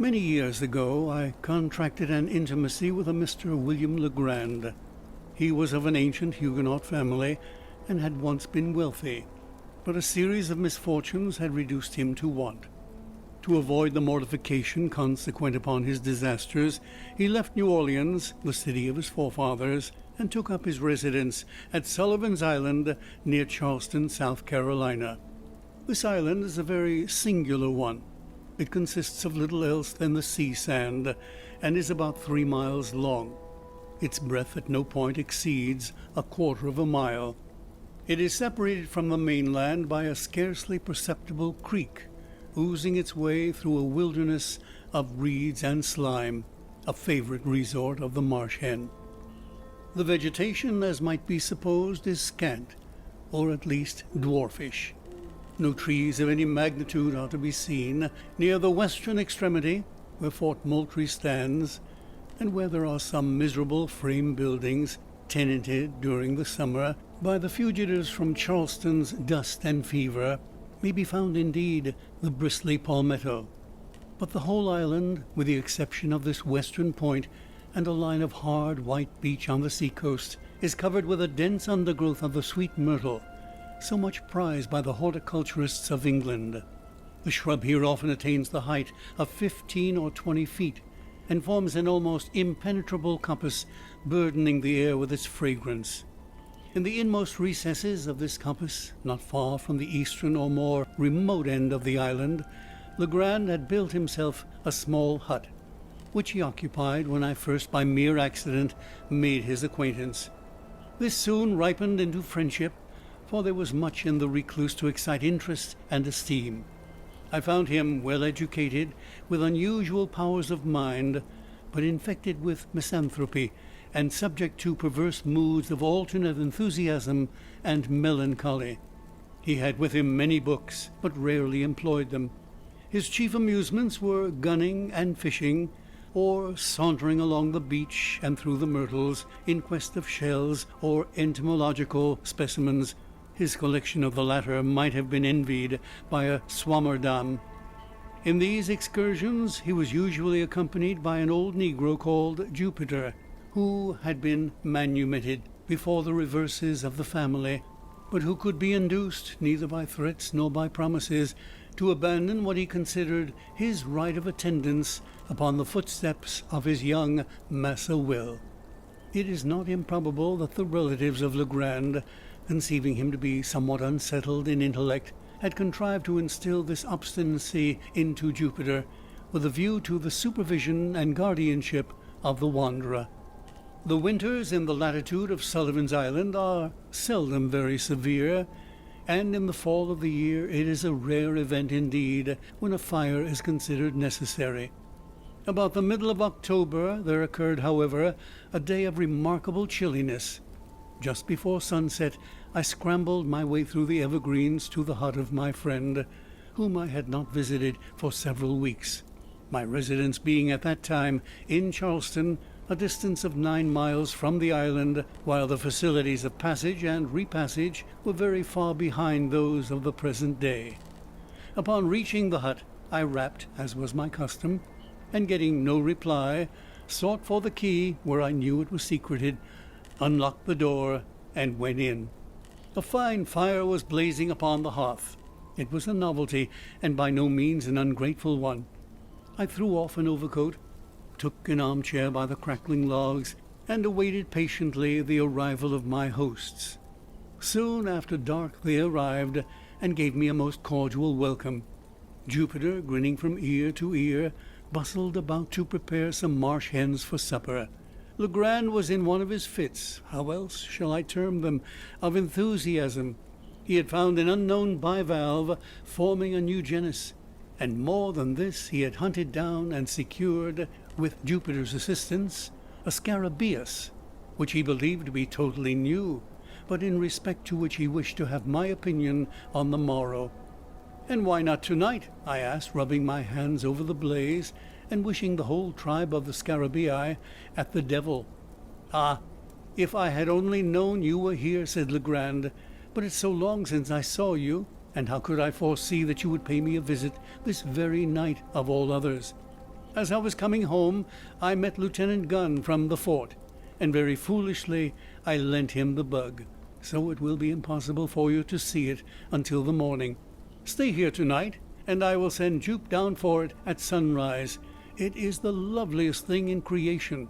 Many years ago I contracted an intimacy with a Mr. William Legrand. He was of an ancient Huguenot family, and had once been wealthy, but a series of misfortunes had reduced him to want. To avoid the mortification consequent upon his disasters, he left New Orleans, the city of his forefathers, and took up his residence at Sullivan's Island, near Charleston, South Carolina. This island is a very singular one. It consists of little else than the sea sand, and is about 3 miles long. Its breadth at no point exceeds 1/4 of a mile. It is separated from the mainland by a scarcely perceptible creek, oozing its way through a wilderness of reeds and slime, a favorite resort of the marsh hen. The vegetation, as might be supposed, is scant, or at least dwarfish. No trees of any magnitude are to be seen near the western extremity, where Fort Moultrie stands, and where there are some miserable frame buildings, tenanted during the summer by the fugitives from Charleston's dust and fever, may be found indeed the bristly palmetto. But the whole island, with the exception of this western point and a line of hard white beach on the sea-coast, is covered with a dense undergrowth of the sweet myrtle, so much prized by the horticulturists of England. The shrub here often attains the height of 15 or 20 feet, and forms an almost impenetrable coppice, burdening the air with its fragrance. In the inmost recesses of this coppice, not far from the eastern or more remote end of the island, Legrand had built himself a small hut, which he occupied when I first by mere accident made his acquaintance. This soon ripened into friendship, for there was much in the recluse to excite interest and esteem. I found him well educated, with unusual powers of mind, but infected with misanthropy, and subject to perverse moods of alternate enthusiasm and melancholy. He had with him many books, but rarely employed them. His chief amusements were gunning and fishing, or sauntering along the beach and through the myrtles in quest of shells or entomological specimens. His collection of the latter might have been envied by a Swammerdam. In these excursions he was usually accompanied by an old negro called Jupiter, who had been manumitted before the reverses of the family, but who could be induced, neither by threats nor by promises, to abandon what he considered his right of attendance upon the footsteps of his young Massa Will. It is not improbable that the relatives of Legrand, conceiving him to be somewhat unsettled in intellect, had contrived to instill this obstinacy into Jupiter, with a view to the supervision and guardianship of the wanderer. The winters in the latitude of Sullivan's Island are seldom very severe, and in the fall of the year it is a rare event indeed when a fire is considered necessary. About the middle of October there occurred, however, a day of remarkable chilliness. Just before sunset I scrambled my way through the evergreens to the hut of my friend, whom I had not visited for several weeks, my residence being at that time in Charleston, a distance of 9 miles from the island, while the facilities of passage and repassage were very far behind those of the present day. Upon reaching the hut I rapped, as was my custom, and getting no reply, sought for the key where I knew it was secreted, unlocked the door, and went in. A fine fire was blazing upon the hearth. It was a novelty, and by no means an ungrateful one. I threw off an overcoat, took an armchair by the crackling logs, and awaited patiently the arrival of my hosts. Soon after dark they arrived, and gave me a most cordial welcome. Jupiter, grinning from ear to ear, bustled about to prepare some marsh hens for supper. Legrand was in one of his fits, how else shall I term them, of enthusiasm. He had found an unknown bivalve forming a new genus, and more than this, he had hunted down and secured, with Jupiter's assistance, a scarabaeus, which he believed to be totally new, but in respect to which he wished to have my opinion on the morrow. "And why not tonight?" I asked, rubbing my hands over the blaze, and wishing the whole tribe of the scarabaei at the devil. "Ah, if I had only known you were here," said Legrand. "But it's so long since I saw you, and how could I foresee that you would pay me a visit this very night of all others?" As I was coming home, I met Lieutenant Gunn from the fort, and very foolishly I lent him the bug. So it will be impossible for you to see it until the morning. Stay here tonight, and I will send Jupe down for it at sunrise. It is the loveliest thing in creation."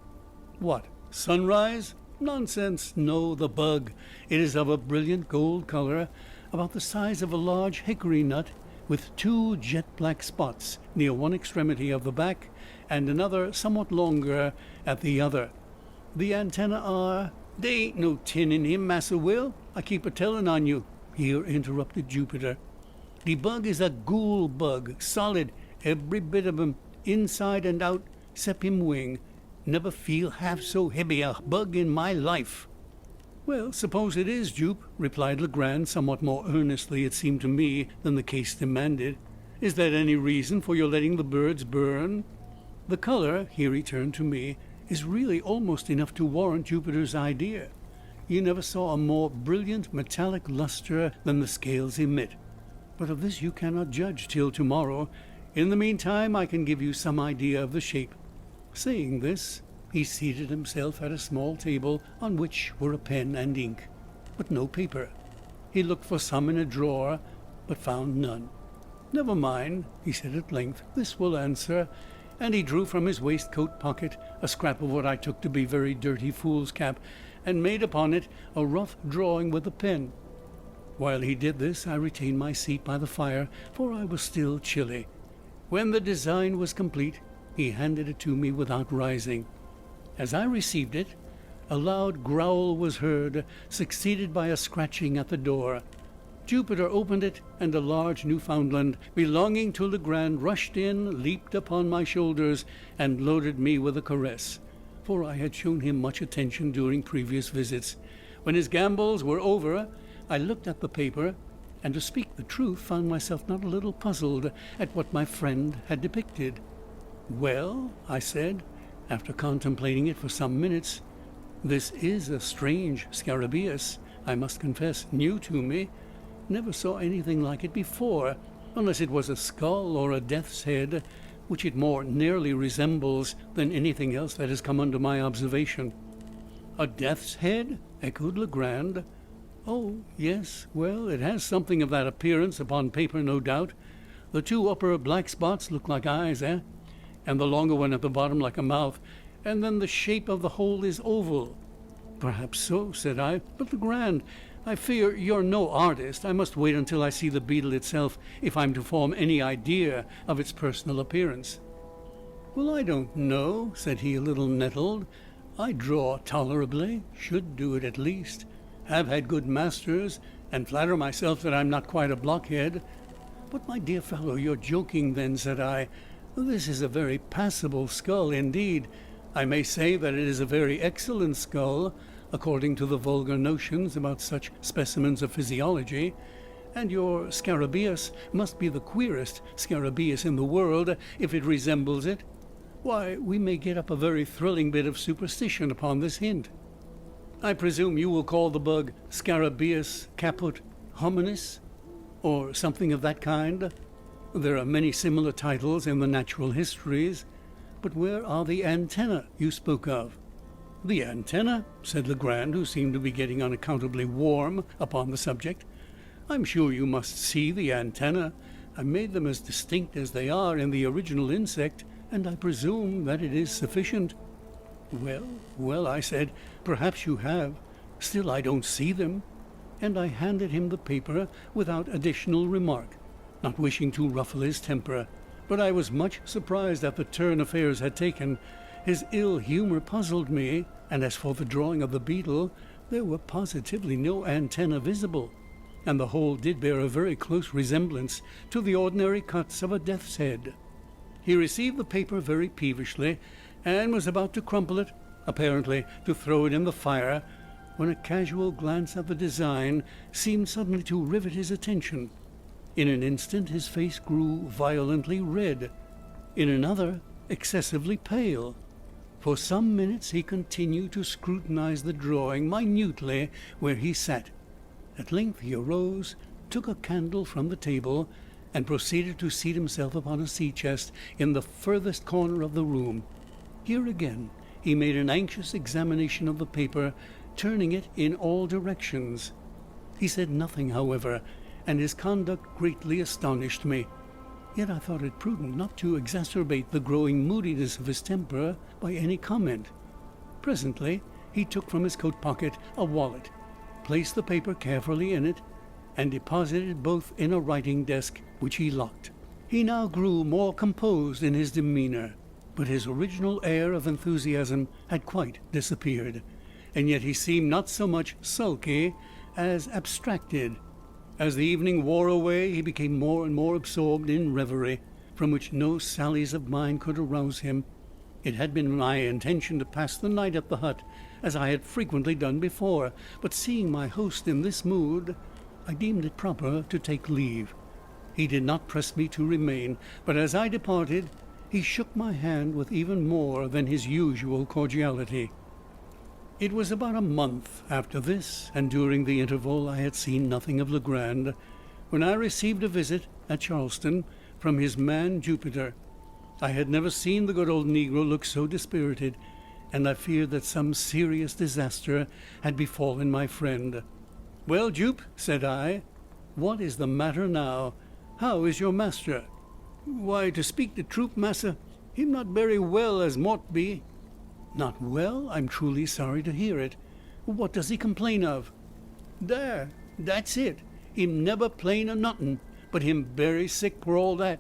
"What, sunrise? Nonsense! No, the bug. It is of a brilliant gold color, about the size of a large hickory nut, with 2 jet-black spots near one extremity of the back, and another somewhat longer at the other. The antennae are—" "Dey ain't no tin in him, Massa Will. I keep a-tellin' on you," here interrupted Jupiter. "The bug is a ghoul bug, solid, every bit of him, inside and out, 'cept him wing. Never feel half so heavy a bug in my life." "Well, suppose it is, Jupe," replied Legrand, somewhat more earnestly, it seemed to me, than the case demanded. "Is that any reason for your letting the birds burn? The color," here he turned to me, "is really almost enough to warrant Jupiter's idea. You never saw a more brilliant metallic luster than the scales emit. But of this you cannot judge till tomorrow. In the meantime, I can give you some idea of the shape." Saying this, he seated himself at a small table on which were a pen and ink, but no paper. He looked for some in a drawer, but found none. "Never mind," he said at length, "this will answer," and he drew from his waistcoat pocket a scrap of what I took to be very dirty foolscap, and made upon it a rough drawing with a pen. While he did this, I retained my seat by the fire, for I was still chilly. When the design was complete, he handed it to me without rising. As I received it, a loud growl was heard, succeeded by a scratching at the door. Jupiter opened it, and a large Newfoundland belonging to Legrand rushed in, leaped upon my shoulders, and loaded me with a caress, for I had shown him much attention during previous visits. When his gambols were over, I looked at the paper, and to speak the truth, found myself not a little puzzled at what my friend had depicted. "Well," I said, after contemplating it for some minutes, "this is a strange scarabaeus, I must confess, new to me. Never saw anything like it before, unless it was a skull or a death's head, which it more nearly resembles than anything else that has come under my observation." "A death's head?" echoed Legrand. "Oh, yes. Well, it has something of that appearance upon paper, no doubt. The 2 upper black spots look like eyes, and the longer one at the bottom like a mouth, and then the shape of the whole is oval." "Perhaps so," said I, "but Legrand, I fear you're no artist. I must wait until I see the beetle itself if I'm to form any idea of its personal appearance." "Well, I don't know," said he, a little nettled. "I draw tolerably, should do it at least, have had good masters, and flatter myself that I'm not quite a blockhead." "But, my dear fellow, you're joking then," said I. "This is a very passable skull indeed. I may say that it is a very excellent skull, according to the vulgar notions about such specimens of physiology, and your scarabaeus must be the queerest scarabaeus in the world if it resembles it. Why, we may get up a very thrilling bit of superstition upon this hint. I presume you will call the bug Scarabaeus caput hominis, or something of that kind. There are many similar titles in the natural histories. But where are the antennae you spoke of?" "The antennae?" said Legrand, who seemed to be getting unaccountably warm upon the subject. "I'm sure you must see the antennae. I made them as distinct as they are in the original insect, and I presume that it is sufficient." "Well, well," I said, "perhaps you have. Still, I don't see them." And I handed him the paper without additional remark, not wishing to ruffle his temper. But I was much surprised at the turn affairs had taken. His ill humor puzzled me, and as for the drawing of the beetle, there were positively no antennae visible, and the whole did bear a very close resemblance to the ordinary cuts of a death's head. He received the paper very peevishly, and was about to crumple it, apparently to throw it in the fire, when a casual glance at the design seemed suddenly to rivet his attention. In an instant his face grew violently red, in another excessively pale. For some minutes he continued to scrutinize the drawing minutely where he sat. At length he arose, took a candle from the table, and proceeded to seat himself upon a sea-chest in the furthest corner of the room. Here again he made an anxious examination of the paper, turning it in all directions. He said nothing, however, and his conduct greatly astonished me. Yet I thought it prudent not to exacerbate the growing moodiness of his temper by any comment. Presently he took from his coat pocket a wallet, placed the paper carefully in it, and deposited both in a writing desk, which he locked. He now grew more composed in his demeanor, but his original air of enthusiasm had quite disappeared, and yet he seemed not so much sulky as abstracted. As the evening wore away, he became more and more absorbed in reverie, from which no sallies of mine could arouse him. It had been my intention to pass the night at the hut, as I had frequently done before, but seeing my host in this mood, I deemed it proper to take leave. He did not press me to remain, but as I departed, he shook my hand with even more than his usual cordiality. It was about a month after this, and during the interval I had seen nothing of Legrand, when I received a visit at Charleston from his man Jupiter. I had never seen the good old negro look so dispirited, and I feared that some serious disaster had befallen my friend. "Well, Jupe," said I, "what is the matter now? How is your master?" "Why, to speak the truth, massa, him not very well as mought be." "Not well? I'm truly sorry to hear it. What does he complain of?" "That's it. Him never plain of nothing, but him very sick for all that."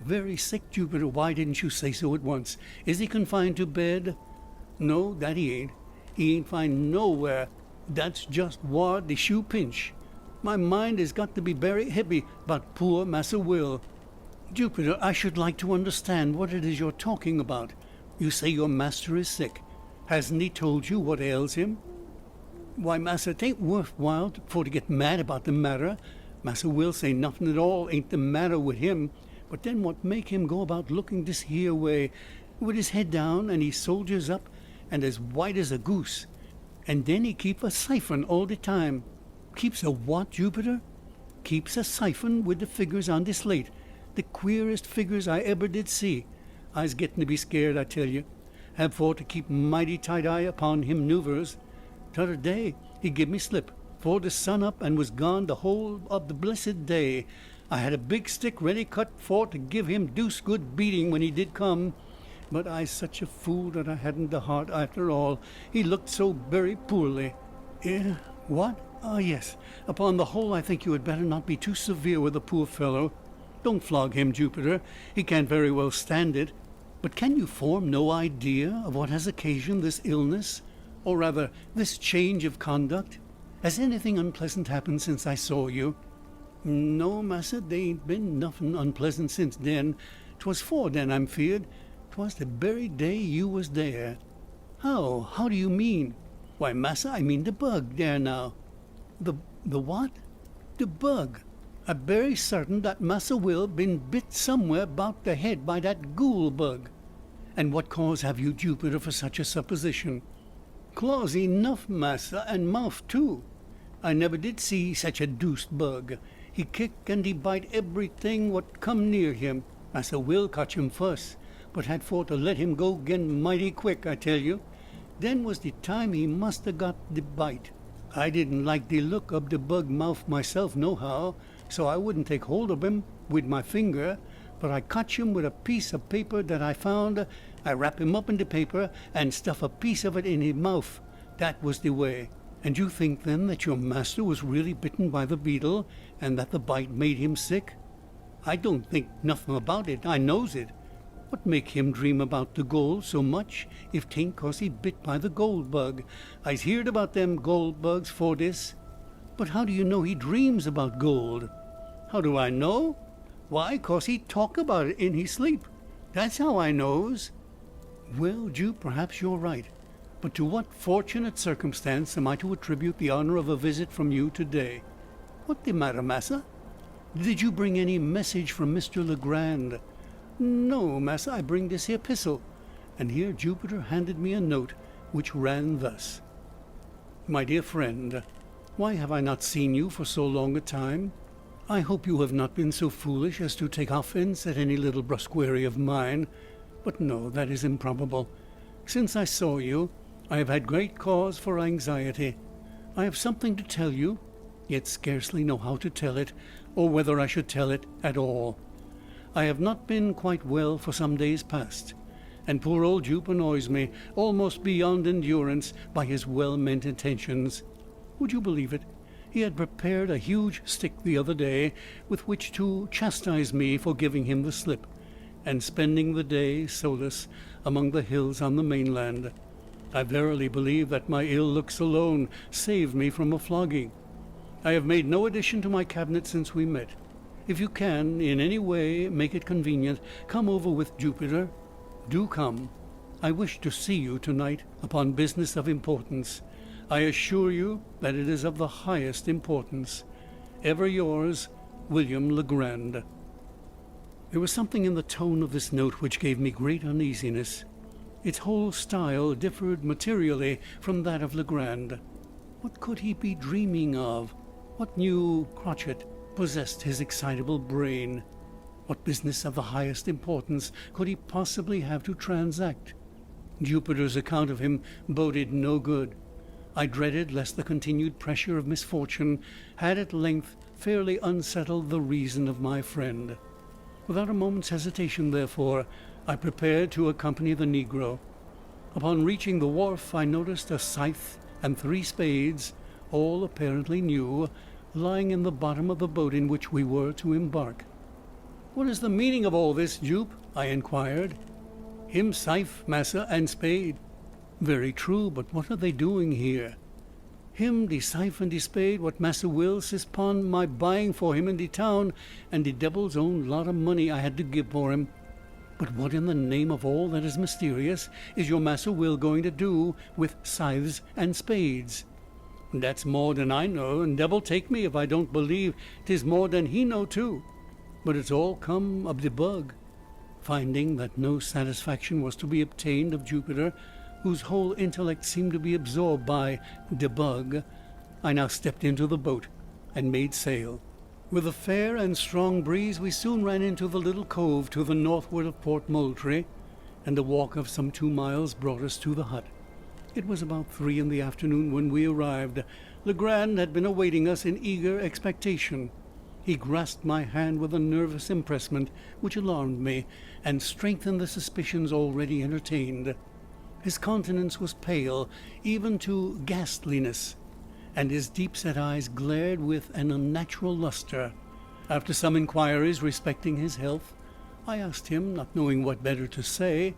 "Very sick, Jupiter? Why didn't you say so at once? Is he confined to bed?" "No, that he ain't. He ain't fine nowhere. That's just whar the shoe pinch. My mind has got to be very heavy about poor Massa Will." "Jupiter, I should like to understand what it is you're talking about. You say your master is sick. Hasn't he told you what ails him?" "Why, massa, 'tain't worthwhile for to get mad about the matter. Massa Will say nothing at all ain't the matter with him. But then what make him go about looking this here way, with his head down, and he soldiers up, and as white as a goose? And then he keep a siphon all the time." "Keeps a what, Jupiter?" "Keeps a siphon with the figures on the slate. The queerest figures I ever did see. I's getting to be scared, I tell you. Have for to keep mighty tight eye upon him noovers. T'other day he give me slip, 'fore the sun up, and was gone the whole of the blessed day. I had a big stick ready cut for to give him deuce good beating when he did come. But I's such a fool that I hadn't the heart after all. He looked so very poorly." What? Ah, yes. Upon the whole, I think you had better not be too severe with the poor fellow. Don't flog him, Jupiter. He can't very well stand it. But can you form no idea of what has occasioned this illness, or rather this change of conduct? Has anything unpleasant happened since I saw you?" "No, massa, they ain't been nothing unpleasant since den. 'Twas 'fore den, I'm feared. 'Twas the very day you was there." How do you mean?" "Why, massa, I mean the bug there now." The what?" "The bug. I'm very certain that Massa Will been bit somewhere about the head by that ghoul bug." "And what cause have you, Jupiter, for such a supposition?" "Claws enough, massa, and mouth too. I never did see such a deuced bug. He kick and he bite everything what come near him. Massa Will catch him fuss, but had for to let him go 'gen mighty quick, I tell you. Then was the time he must have got the bite. I didn't like the look of the bug mouth myself nohow, so I wouldn't take hold of him with my finger, but I catch him with a piece of paper that I found. I wrap him up in the paper and stuff a piece of it in his mouth. That was the way." "And you think, then, that your master was really bitten by the beetle, and that the bite made him sick?" "I don't think nothing about it. I knows it. What make him dream about the gold so much, if 'tain't 'cause he bit by the gold bug? I's heerd about them gold bugs for this." "But how do you know he dreams about gold?" "How do I know? Why, 'cause he talk about it in his sleep. That's how I knows." "Well, Jupe, perhaps you're right. But to what fortunate circumstance am I to attribute the honor of a visit from you today?" "What the matter, massa?" "Did you bring any message from Mr. Legrand?" "No, massa, I bring this here pistol." And here Jupiter handed me a note, which ran thus: "My dear friend, why have I not seen you for so long a time? I hope you have not been so foolish as to take offence at any little brusquerie of mine. But no, that is improbable. Since I saw you, I have had great cause for anxiety. I have something to tell you, yet scarcely know how to tell it, or whether I should tell it at all. I have not been quite well for some days past, and poor old Jupe annoys me almost beyond endurance by his well-meant intentions. Would you believe it? He had prepared a huge stick the other day with which to chastise me for giving him the slip, and spending the day, solus, among the hills on the mainland. I verily believe that my ill looks alone saved me from a flogging. I have made no addition to my cabinet since we met. If you can, in any way, make it convenient, come over with Jupiter. Do come. I wish to see you tonight upon business of importance. I assure you that it is of the highest importance. Ever yours, William Legrand. There was something in the tone of this note which gave me great uneasiness. Its whole style differed materially from that of Legrand. What could he be dreaming of? What new crotchet possessed his excitable brain? What business of the highest importance could he possibly have to transact? Jupiter's account of him boded no good. I dreaded lest the continued pressure of misfortune had at length fairly unsettled the reason of my friend. Without a moment's hesitation, therefore, I prepared to accompany the negro. Upon reaching the wharf, I noticed a scythe and 3 spades, all apparently new, lying in the bottom of the boat in which we were to embark. "What is the meaning of all this, Jupe?" I inquired. "Him scythe, massa, and spade." "Very true, but what are they doing here?" "Him de scythe and de spade what Massa Will sis pon my buying for him in de town, and de devil's own lot of money I had to give for him." "But what in the name of all that is mysterious is your Massa Will going to do with scythes and spades?" "Dat's more dan I know, and devil take me if I don't believe 'tis more dan he know too. But it's all come of de bug." Finding that no satisfaction was to be obtained of Jupiter, whose whole intellect seemed to be absorbed by de bug, I now stepped into the boat and made sail. With a fair and strong breeze, we soon ran into the little cove to the northward of Port Moultrie, and a walk of some 2 miles brought us to the hut. It was about 3 in the afternoon when we arrived. Legrand had been awaiting us in eager expectation. He grasped my hand with a nervous empressement which alarmed me, and strengthened the suspicions already entertained. His countenance was pale, even to ghastliness, and his deep-set eyes glared with an unnatural lustre. After some inquiries respecting his health, I asked him, not knowing what better to say,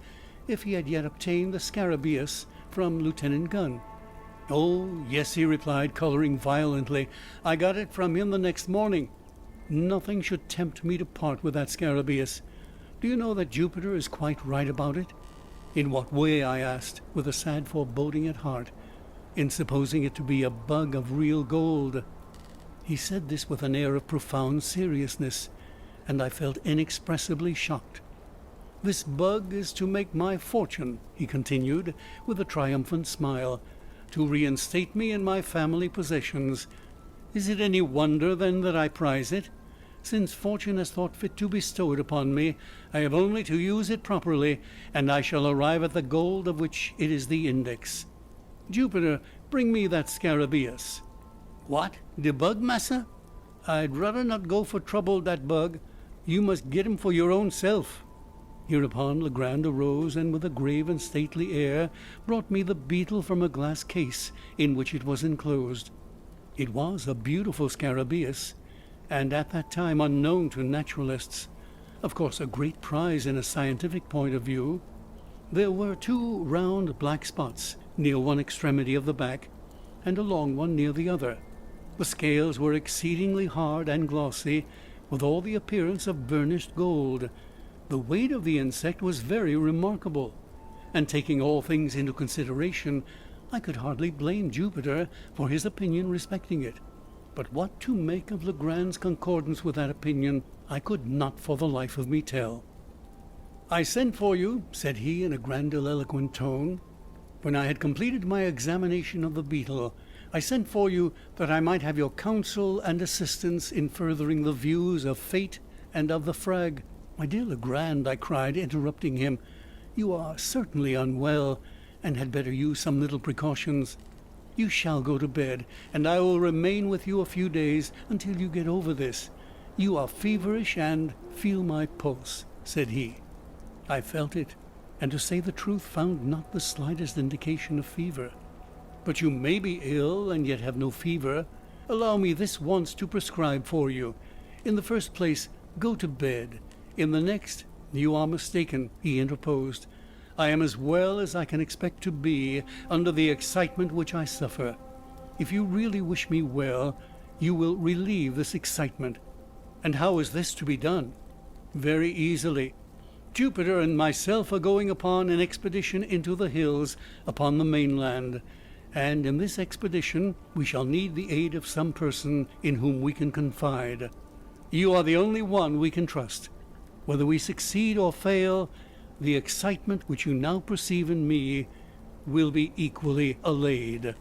if he had yet obtained the scarabaeus from Lieutenant Gunn. "Oh, yes," he replied, coloring violently. "I got it from him the next morning. Nothing should tempt me to part with that scarabaeus. Do you know that Jupiter is quite right about it?" "In what way?" I asked, with a sad foreboding at heart. "In supposing it to be a bug of real gold." He said this with an air of profound seriousness, and I felt inexpressibly shocked. "This bug is to make my fortune," he continued, with a triumphant smile, "to reinstate me in my family possessions. Is it any wonder, then, that I prize it? Since fortune has thought fit to bestow it upon me, I have only to use it properly, and I shall arrive at the gold of which it is the index. Jupiter, bring me that scarabaeus." "What, de bug, massa? I'd rudder not go for trouble dat bug. You must get him for your own self." Hereupon Legrand arose, and with a grave and stately air brought me the beetle from a glass case in which it was enclosed. It was a beautiful scarabaeus, and at that time unknown to naturalists. Of course a great prize in a scientific point of view. There were 2 round black spots near one extremity of the back, and a long one near the other. The scales were exceedingly hard and glossy, with all the appearance of burnished gold. The weight of the insect was very remarkable, and taking all things into consideration, I could hardly blame Jupiter for his opinion respecting it. But what to make of Legrand's concordance with that opinion, I could not for the life of me tell. "I sent for you," said he in a grandiloquent tone, when I had completed my examination of the beetle, I sent for you that I might have your counsel and assistance in furthering the views of fate and of the frag." "My dear Legrand," I cried, interrupting him, "you are certainly unwell, and had better use some little precautions. You shall go to bed, and I will remain with you a few days until you get over this. You are feverish, and—" "Feel my pulse," said he. I felt it, and to say the truth, found not the slightest indication of fever. "But you may be ill and yet have no fever. Allow me this once to prescribe for you. In the first place, go to bed. In the next—" "You are mistaken," he interposed. "I am as well as I can expect to be under the excitement which I suffer. If you really wish me well, you will relieve this excitement." "And how is this to be done?" "Very easily. Jupiter and myself are going upon an expedition into the hills upon the mainland, and in this expedition we shall need the aid of some person in whom we can confide. You are the only one we can trust. Whether we succeed or fail, the excitement which you now perceive in me will be equally allayed."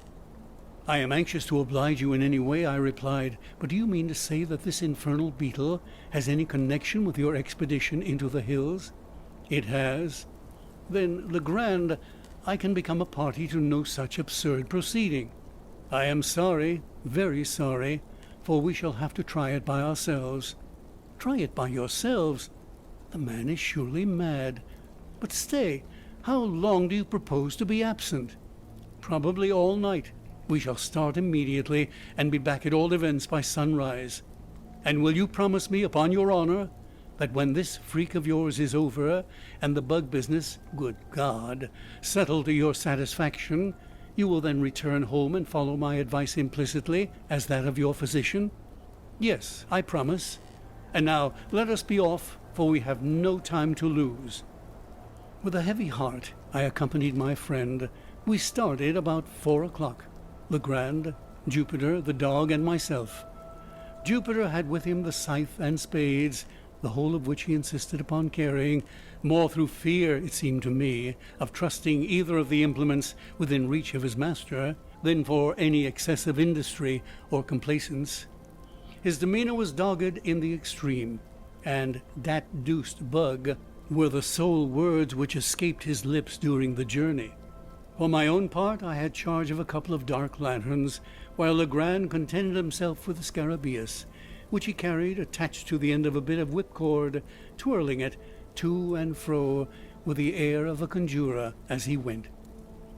"I am anxious to oblige you in any way," I replied. "But do you mean to say that this infernal beetle has any connection with your expedition into the hills?" "It has." "Then, Legrand, I can become a party to no such absurd proceeding." "I am sorry, very sorry, for we shall have to try it by ourselves." "Try it by yourselves? The man is surely mad. But stay, how long do you propose to be absent?" "Probably all night. We shall start immediately, and be back at all events by sunrise." "And will you promise me, upon your honor, that when this freak of yours is over, and the bug business, good God, settled to your satisfaction, you will then return home and follow my advice implicitly as that of your physician?" "Yes, I promise. And now let us be off, for we have no time to lose." With a heavy heart I accompanied my friend. We started about 4 o'clock. Legrand, Jupiter, the dog, and myself. Jupiter had with him the scythe and spades, the whole of which he insisted upon carrying, more through fear, it seemed to me, of trusting either of the implements within reach of his master, than for any excessive industry or complaisance. His demeanor was dogged in the extreme, and "dat deuced bug" were the sole words which escaped his lips during the journey. For my own part, I had charge of a couple of dark lanterns, while Legrand contented himself with the scarabaeus, which he carried attached to the end of a bit of whipcord, twirling it to and fro with the air of a conjurer as he went.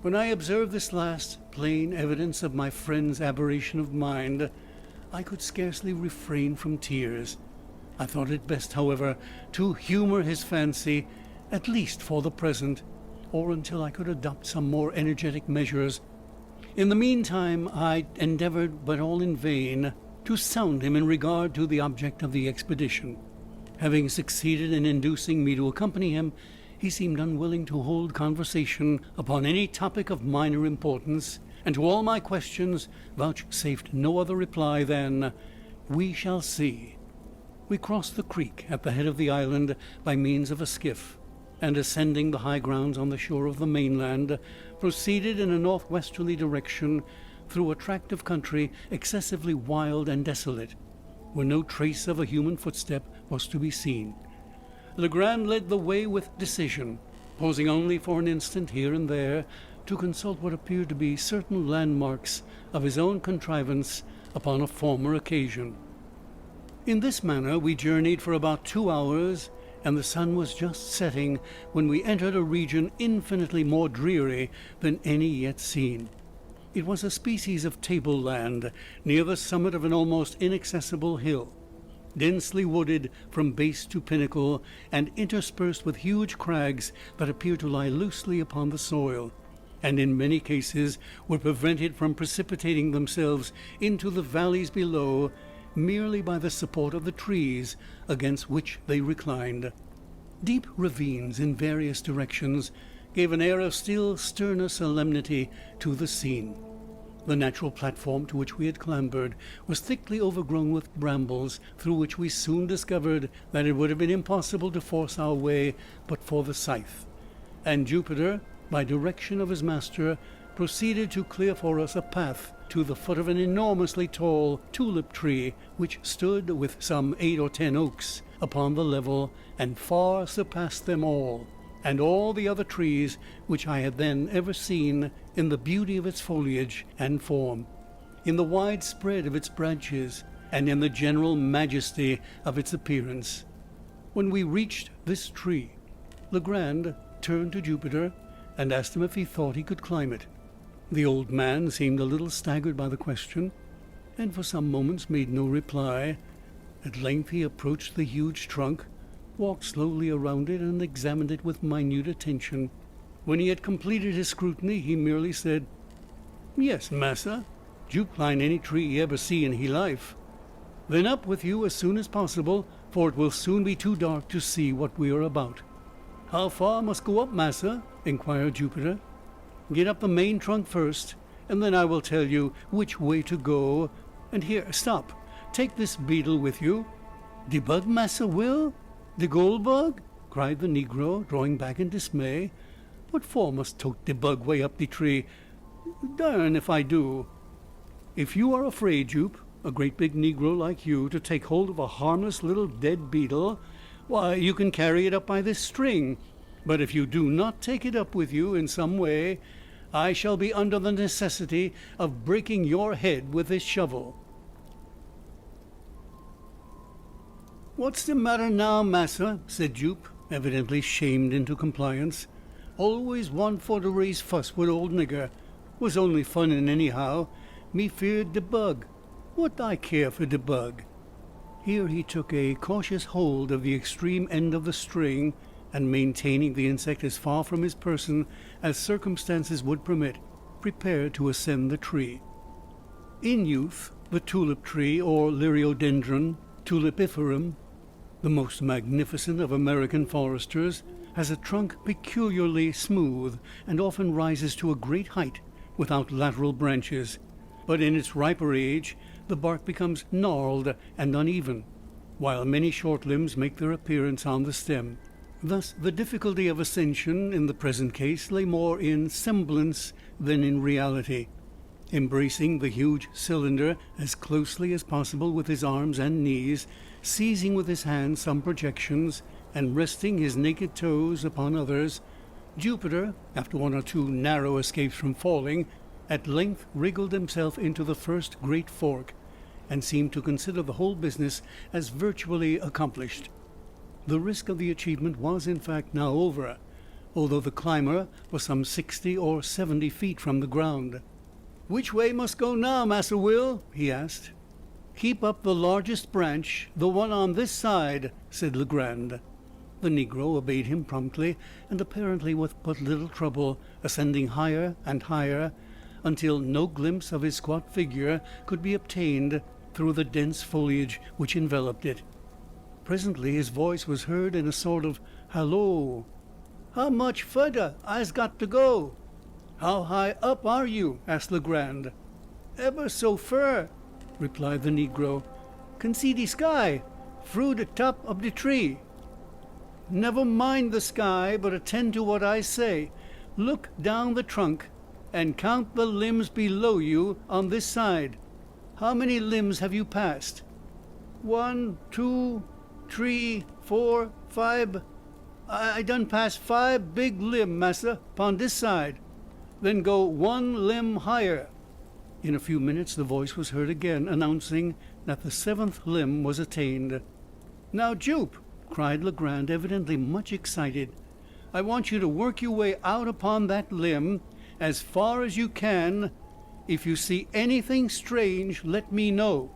When I observed this last plain evidence of my friend's aberration of mind, I could scarcely refrain from tears. I thought it best, however, to humour his fancy, at least for the present, or until I could adopt some more energetic measures. In the meantime I endeavoured, but all in vain, to sound him in regard to the object of the expedition. Having succeeded in inducing me to accompany him, he seemed unwilling to hold conversation upon any topic of minor importance, and to all my questions vouchsafed no other reply than, "We shall see." We crossed the creek at the head of the island by means of a skiff, and ascending the high grounds on the shore of the mainland, proceeded in a northwesterly direction through a tract of country excessively wild and desolate, where no trace of a human footstep was to be seen. Legrand led the way with decision, pausing only for an instant here and there to consult what appeared to be certain landmarks of his own contrivance upon a former occasion. In this manner we journeyed for about 2 hours, and the sun was just setting when we entered a region infinitely more dreary than any yet seen. It was a species of tableland near the summit of an almost inaccessible hill, densely wooded from base to pinnacle, and interspersed with huge crags that appeared to lie loosely upon the soil, and in many cases were prevented from precipitating themselves into the valleys below merely by the support of the trees against which they reclined. Deep ravines in various directions gave an air of still sterner solemnity to the scene. The natural platform to which we had clambered was thickly overgrown with brambles, through which we soon discovered that it would have been impossible to force our way but for the scythe, and Jupiter, by direction of his master, proceeded to clear for us a path to the foot of an enormously tall tulip tree, which stood with some 8 or 10 oaks upon the level, and far surpassed them all, and all the other trees which I had then ever seen, in the beauty of its foliage and form, in the wide spread of its branches, and in the general majesty of its appearance. When we reached this tree, Legrand turned to Jupiter and asked him if he thought he could climb it. The old man seemed a little staggered by the question, and for some moments made no reply. At length he approached the huge trunk, walked slowly around it, and examined it with minute attention. When he had completed his scrutiny, he merely said, "Yes, massa, Jupe climb any tree he ever see in he life." "Then up with you as soon as possible, for it will soon be too dark to see what we are about." "How far must go up, massa?" inquired Jupiter. "Get up the main trunk first, and then I will tell you which way to go. And here, stop, take this beetle with you." "De bug, Massa Will? De gold bug?" cried the negro, drawing back in dismay. "What for must tote de bug way up de tree? Darn if I do." "If you are afraid, Jupe, a great big negro like you, to take hold of a harmless little dead beetle, why, you can carry it up by this string. But if you do not take it up with you in some way, I shall be under the necessity of breaking your head with this shovel." "What's the matter now, massa?" said Jupe, evidently shamed into compliance. "Always want for to raise fuss with old nigger. Was only funnin' anyhow. Me feared de bug. What I care for de bug?" Here he took a cautious hold of the extreme end of the string, and maintaining the insect as far from his person as circumstances would permit, prepared to ascend the tree. In youth, the tulip tree, or Liriodendron tulipiferum, the most magnificent of American foresters, has a trunk peculiarly smooth, and often rises to a great height without lateral branches. But in its riper age, the bark becomes gnarled and uneven, while many short limbs make their appearance on the stem. Thus the difficulty of ascension in the present case lay more in semblance than in reality. Embracing the huge cylinder as closely as possible with his arms and knees, seizing with his hands some projections, and resting his naked toes upon others, Jupiter, after 1 or 2 narrow escapes from falling, at length wriggled himself into the first great fork, and seemed to consider the whole business as virtually accomplished. The risk of the achievement was in fact now over, although the climber was some 60 or 70 feet from the ground. "Which way must go now, Massa Will?" he asked. "Keep up the largest branch, the one on this side," said Legrand. The negro obeyed him promptly, and apparently with but little trouble, ascending higher and higher, until no glimpse of his squat figure could be obtained through the dense foliage which enveloped it. Presently his voice was heard in a sort of halloo. "How much further I's got to go?" "How high up are you?" asked Legrand. "Ever so fur," replied the negro. "Can see the sky through the top of the tree." "Never mind the sky, but attend to what I say. Look down the trunk and count the limbs below you on this side. How many limbs have you passed?" "1, 2, 3, 4, 5. I done pass 5 big limb, massa, pon this side." "Then go 1 limb higher." In a few minutes the voice was heard again, announcing that the 7th limb was attained. "Now, Jupe," cried Legrand, evidently much excited, "I want you to work your way out upon that limb as far as you can. If you see anything strange, let me know."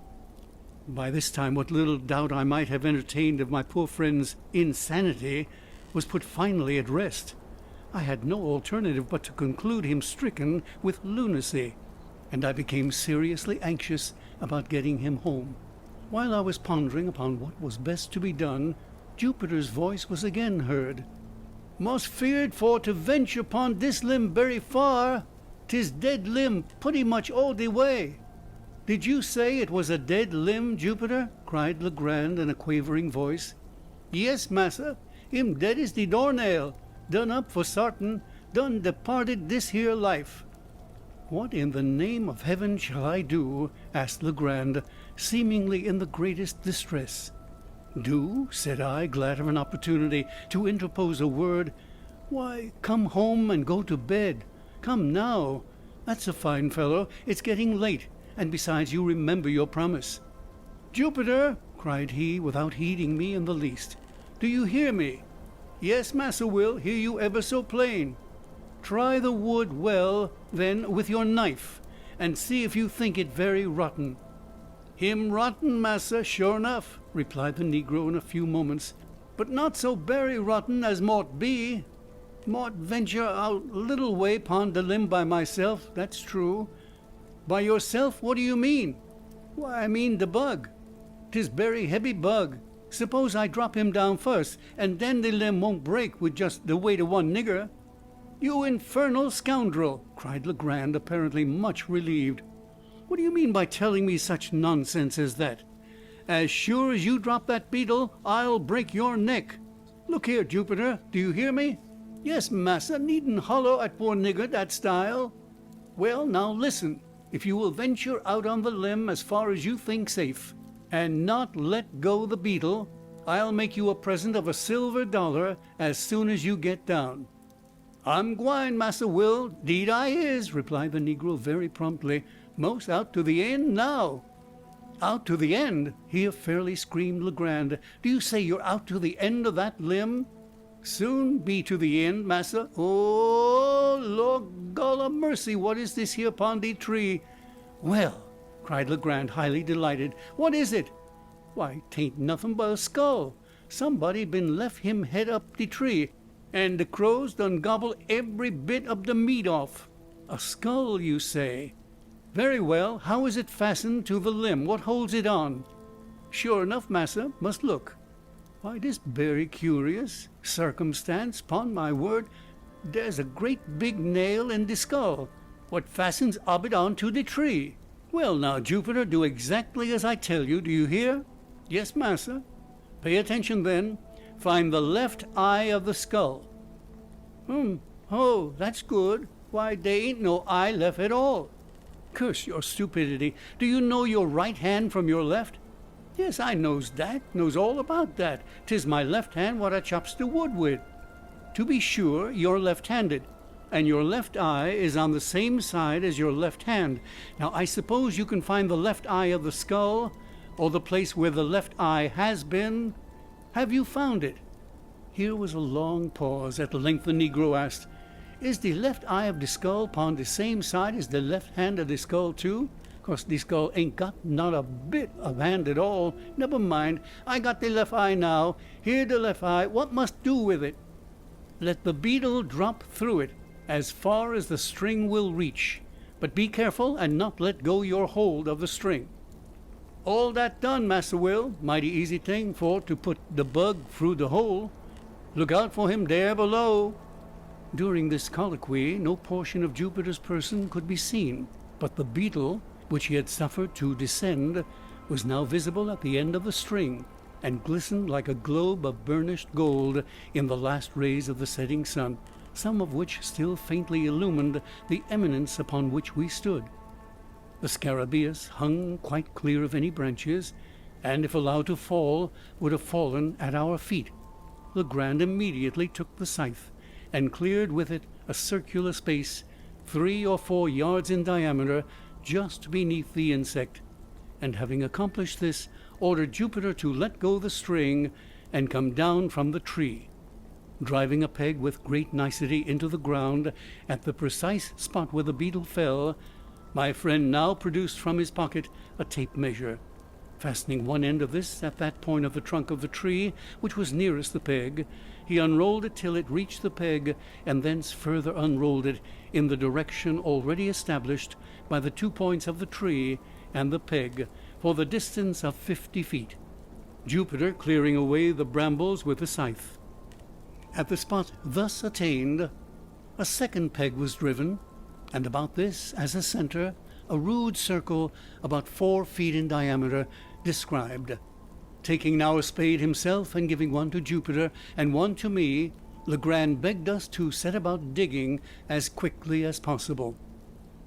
By this time, what little doubt I might have entertained of my poor friend's insanity was put finally at rest. I had no alternative but to conclude him stricken with lunacy, and I became seriously anxious about getting him home. While I was pondering upon what was best to be done, Jupiter's voice was again heard. "Most feared for to venture upon dis limb very far. 'Tis dead limb pretty much all de way." "Did you say it was a dead limb, Jupiter?" cried Legrand in a quavering voice. "Yes, massa, him dead as de doornail. Done up for sartin. Done departed this here life." "What in the name of heaven shall I do?" asked Legrand, seemingly in the greatest distress. "Do?" said I, glad of an opportunity to interpose a word. "Why, come home and go to bed. Come now. That's a fine fellow. It's getting late, and besides, you remember your promise." "Jupiter!" cried he, without heeding me in the least. "Do you hear me?" "Yes, Massa Will, hear you ever so plain." "Try the wood well, then, with your knife, and see if you think it very rotten." "Him rotten, massa, sure enough," replied the negro in a few moments, "but not so berry rotten as mought be. Mought venture out little way pon de limb by myself, that's true." "By yourself? What do you mean?" "Why, I mean de bug. 'Tis berry heavy bug. Suppose I drop him down first, and den de limb won't break with just the weight of one nigger." "You infernal scoundrel!" cried Legrand, apparently much relieved. "What do you mean by telling me such nonsense as that? As sure as you drop that beetle, I'll break your neck. Look here, Jupiter, do you hear me?" "Yes, massa, needn't hollow at poor nigger dat style." "Well, now listen. If you will venture out on the limb as far as you think safe, and not let go the beetle, I'll make you a present of $1 as soon as you get down." "I'm gwine, Massa Will, 'deed I is," replied the negro very promptly. "Most out to the end now." "Out to the end!" here fairly screamed Legrand. "Do you say you're out to the end of that limb?" "Soon be to the end, massa. Oh, Lord Gol mercy, what is this here pon de tree?" "Well," cried Legrand, highly delighted, "what is it?" "Why, 'tain't nothing but a skull. Somebody been left him head up de tree, and de crows done gobble every bit ob de meat off." "A skull, you say? Very well. How is it fastened to the limb? What holds it on?" "Sure enough, massa. Must look." "Why, this berry curious circumstance, 'pon my word. Dere's a great big nail in de skull, what fastens ob it on to de tree." "Well, now, Jupiter, do exactly as I tell you. Do you hear?" "Yes, massa." "Pay attention, then. Find the left eye of the skull." "Oh, that's good. Why, dey ain't no eye left at all." "Curse your stupidity. Do you know your right hand from your left?" "Yes, I knows dat, knows all about dat. 'Tis my left hand what I chops de wood with." "To be sure, you're left-handed, and your left eye is on the same side as your left hand. Now, I suppose you can find the left eye of the skull, or the place where the left eye has been. Have you found it?" Here was a long pause. At length the negro asked, "Is the left eye of the skull pon the same side as the left hand of the skull, too? 'Cause the skull ain't got not a bit of hand at all. Never mind, I got the left eye now. Here the left eye. What must do with it?" "Let the beetle drop through it as far as the string will reach, but be careful and not let go your hold of the string." "All dat done, Massa Will. Mighty easy thing for to put the bug through the hole. Look out for him there below." During this colloquy no portion of Jupiter's person could be seen, but the beetle, which he had suffered to descend, was now visible at the end of the string, and glistened like a globe of burnished gold in the last rays of the setting sun, some of which still faintly illumined the eminence upon which we stood. The scarabaeus hung quite clear of any branches, and if allowed to fall, would have fallen at our feet. Legrand immediately took the scythe, and cleared with it a circular space 3 or 4 yards in diameter, just beneath the insect, and having accomplished this, ordered Jupiter to let go the string and come down from the tree. Driving a peg with great nicety into the ground at the precise spot where the beetle fell, my friend now produced from his pocket a tape measure. Fastening one end of this at that point of the trunk of the tree which was nearest the peg, he unrolled it till it reached the peg, and thence further unrolled it in the direction already established by the 2 points of the tree and the peg, for the distance of 50 feet, Jupiter clearing away the brambles with the scythe. At the spot thus attained, a second peg was driven, and about this, as a center, a rude circle about 4 feet in diameter described. Taking now a spade himself, and giving one to Jupiter and one to me, Legrand begged us to set about digging as quickly as possible.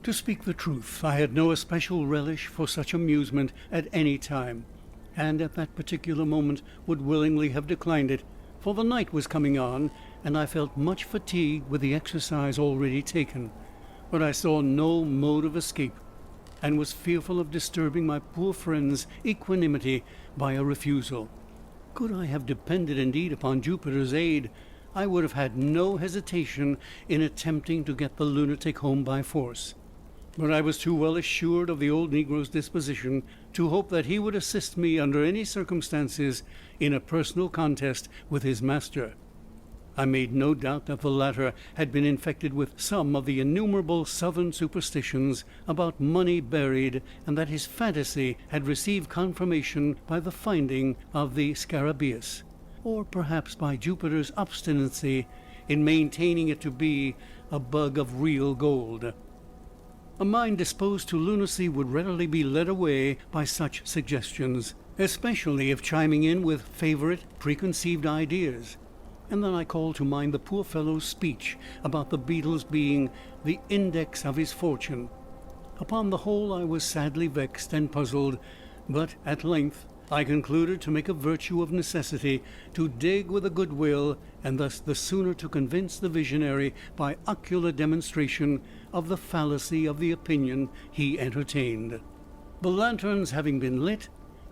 To speak the truth, I had no especial relish for such amusement at any time, and at that particular moment would willingly have declined it, for the night was coming on, and I felt much fatigued with the exercise already taken. But I saw no mode of escape, and was fearful of disturbing my poor friend's equanimity by a refusal. Could I have depended indeed upon Jupiter's aid, I would have had no hesitation in attempting to get the lunatic home by force. But I was too well assured of the old negro's disposition to hope that he would assist me under any circumstances in a personal contest with his master. I made no doubt that the latter had been infected with some of the innumerable southern superstitions about money buried, and that his fantasy had received confirmation by the finding of the scarabaeus, or perhaps by Jupiter's obstinacy in maintaining it to be a bug of real gold. A mind disposed to lunacy would readily be led away by such suggestions, especially if chiming in with favorite preconceived ideas. And then I called to mind the poor fellow's speech about the beetle's being the index of his fortune. Upon the whole, I was sadly vexed and puzzled, but at length I concluded to make a virtue of necessity, to dig with a good will, and thus the sooner to convince the visionary by ocular demonstration of the fallacy of the opinion he entertained. The lanterns having been lit,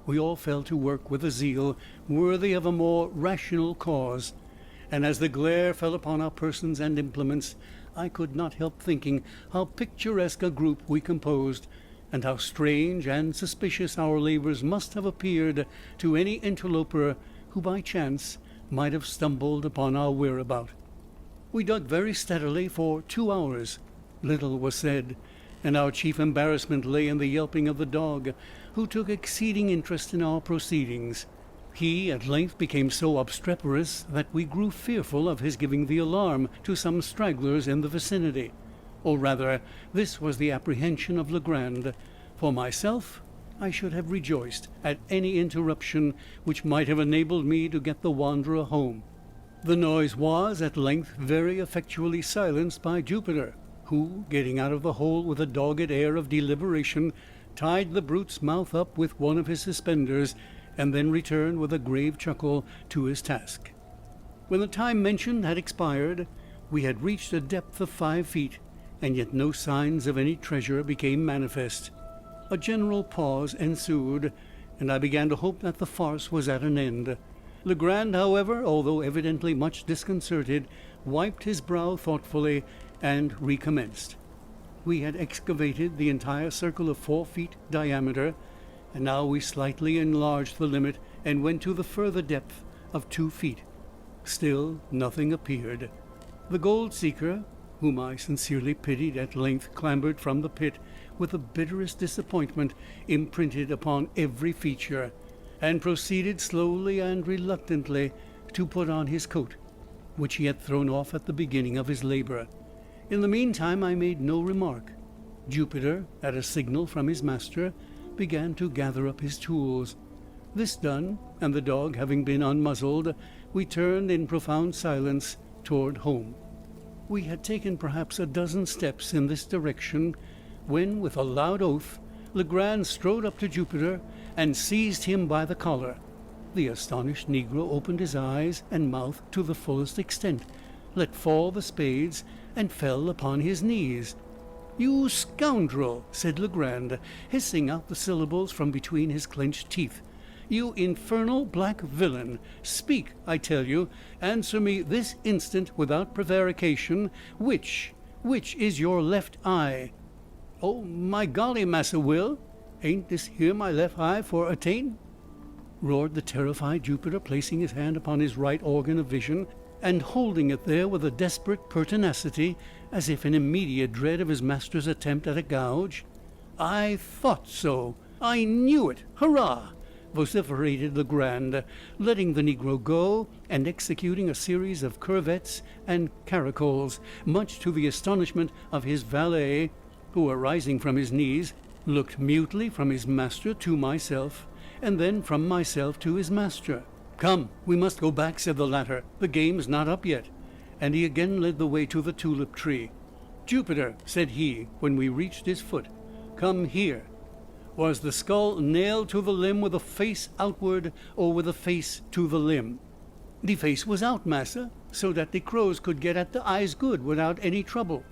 we all fell to work with a zeal worthy of a more rational cause, and as the glare fell upon our persons and implements, I could not help thinking how picturesque a group we composed, and how strange and suspicious our labours must have appeared to any interloper who by chance might have stumbled upon our whereabout. We dug very steadily for 2 hours. Little was said, and our chief embarrassment lay in the yelping of the dog, who took exceeding interest in our proceedings. He at length became so obstreperous that we grew fearful of his giving the alarm to some stragglers in the vicinity. Or rather, this was the apprehension of Legrand. For myself, I should have rejoiced at any interruption which might have enabled me to get the wanderer home. The noise was at length very effectually silenced by Jupiter, who, getting out of the hole with a dogged air of deliberation, tied the brute's mouth up with one of his suspenders, and then returned with a grave chuckle to his task. When the time mentioned had expired, we had reached a depth of 5 feet, and yet no signs of any treasure became manifest. A general pause ensued, and I began to hope that the farce was at an end. Legrand, however, although evidently much disconcerted, wiped his brow thoughtfully and recommenced. We had excavated the entire circle of 4 feet diameter, and now we slightly enlarged the limit and went to the further depth of 2 feet. Still nothing appeared. The gold seeker, whom I sincerely pitied, at length clambered from the pit with the bitterest disappointment imprinted upon every feature, and proceeded slowly and reluctantly to put on his coat, which he had thrown off at the beginning of his labour. In the meantime I made no remark. Jupiter, at a signal from his master, began to gather up his tools. This done, and the dog having been unmuzzled, we turned in profound silence toward home. We had taken perhaps a dozen steps in this direction, when, with a loud oath, Legrand strode up to Jupiter and seized him by the collar. The astonished negro opened his eyes and mouth to the fullest extent, let fall the spades, and fell upon his knees. "You scoundrel!" said Legrand, hissing out the syllables from between his clenched teeth. "You infernal black villain! Speak, I tell you! Answer me this instant, without prevarication. Which is your left eye?" "Oh, my golly, Massa Will! Ain't this here my left eye for a taint?" roared the terrified Jupiter, placing his hand upon his right organ of vision, and holding it there with a desperate pertinacity, as if in immediate dread of his master's attempt at a gouge. "I thought so! I knew it! Hurrah!" vociferated Legrand, letting the negro go, and executing a series of curvets and caracoles, much to the astonishment of his valet, who, arising from his knees, looked mutely from his master to myself, and then from myself to his master. "Come, we must go back," said the latter. "The game's not up yet," and he again led the way to the tulip tree. "Jupiter," said he, when we reached his foot, "come here. Was the skull nailed to the limb with the face outward, or with the face to the limb?" "The face was out, massa, so that the crows could get at the eyes good, without any trouble."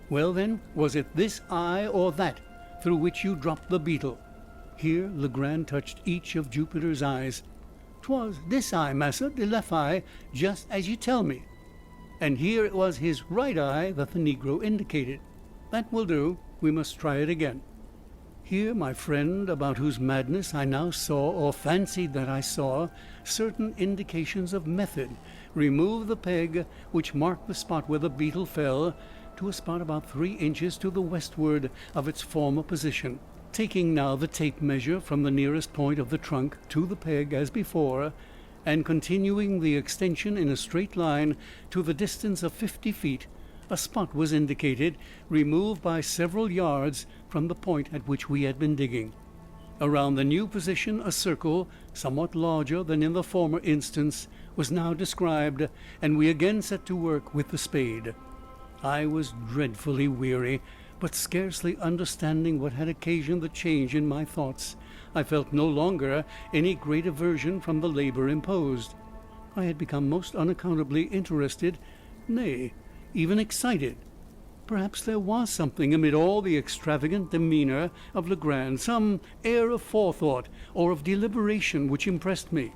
"Well, then, was it this eye or that through which you dropped the beetle?" Here Legrand touched each of Jupiter's eyes. "'Twas this eye, massa, the left eye, just as you tell me. And here it was his right eye that the negro indicated." "That will do. We must try it again." Here my friend, about whose madness I now saw, or fancied that I saw, certain indications of method, removed the peg which marked the spot where the beetle fell, to a spot about 3 inches to the westward of its former position, taking now the tape measure from the nearest point of the trunk to the peg as before, and continuing the extension in a straight line to the distance of 50 feet, a spot was indicated, removed by several yards from the point at which we had been digging. Around the new position a circle, somewhat larger than in the former instance, was now described, and we again set to work with the spade. I was dreadfully weary, but scarcely understanding what had occasioned the change in my thoughts, I felt no longer any great aversion from the labor imposed. I had become most unaccountably interested, nay, even excited. Perhaps there was something amid all the extravagant demeanor of Legrand, some air of forethought or of deliberation which impressed me.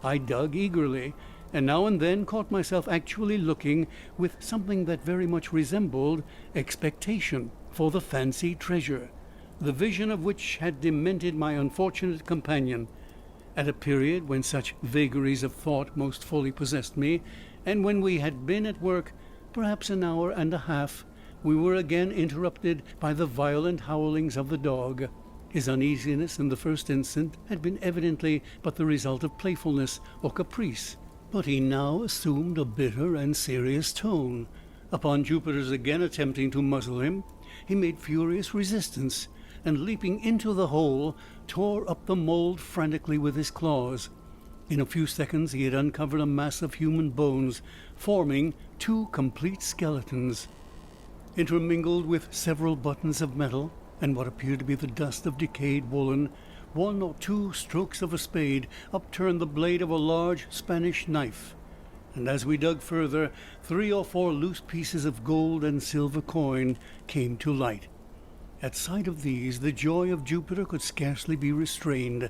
I dug eagerly, and now and then caught myself actually looking with something that very much resembled expectation for the fancied treasure, the vision of which had demented my unfortunate companion. At a period when such vagaries of thought most fully possessed me, and when we had been at work perhaps an hour and a half, we were again interrupted by the violent howlings of the dog. His uneasiness in the first instant had been evidently but the result of playfulness or caprice, but he now assumed a bitter and serious tone. Upon Jupiter's again attempting to muzzle him, he made furious resistance, and leaping into the hole, tore up the mold frantically with his claws. In a few seconds he had uncovered a mass of human bones, forming 2 complete skeletons. Intermingled with several buttons of metal, and what appeared to be the dust of decayed woolen, 1 or 2 strokes of a spade upturned the blade of a large Spanish knife, and as we dug further, 3 or 4 loose pieces of gold and silver coin came to light. At sight of these the joy of Jupiter could scarcely be restrained,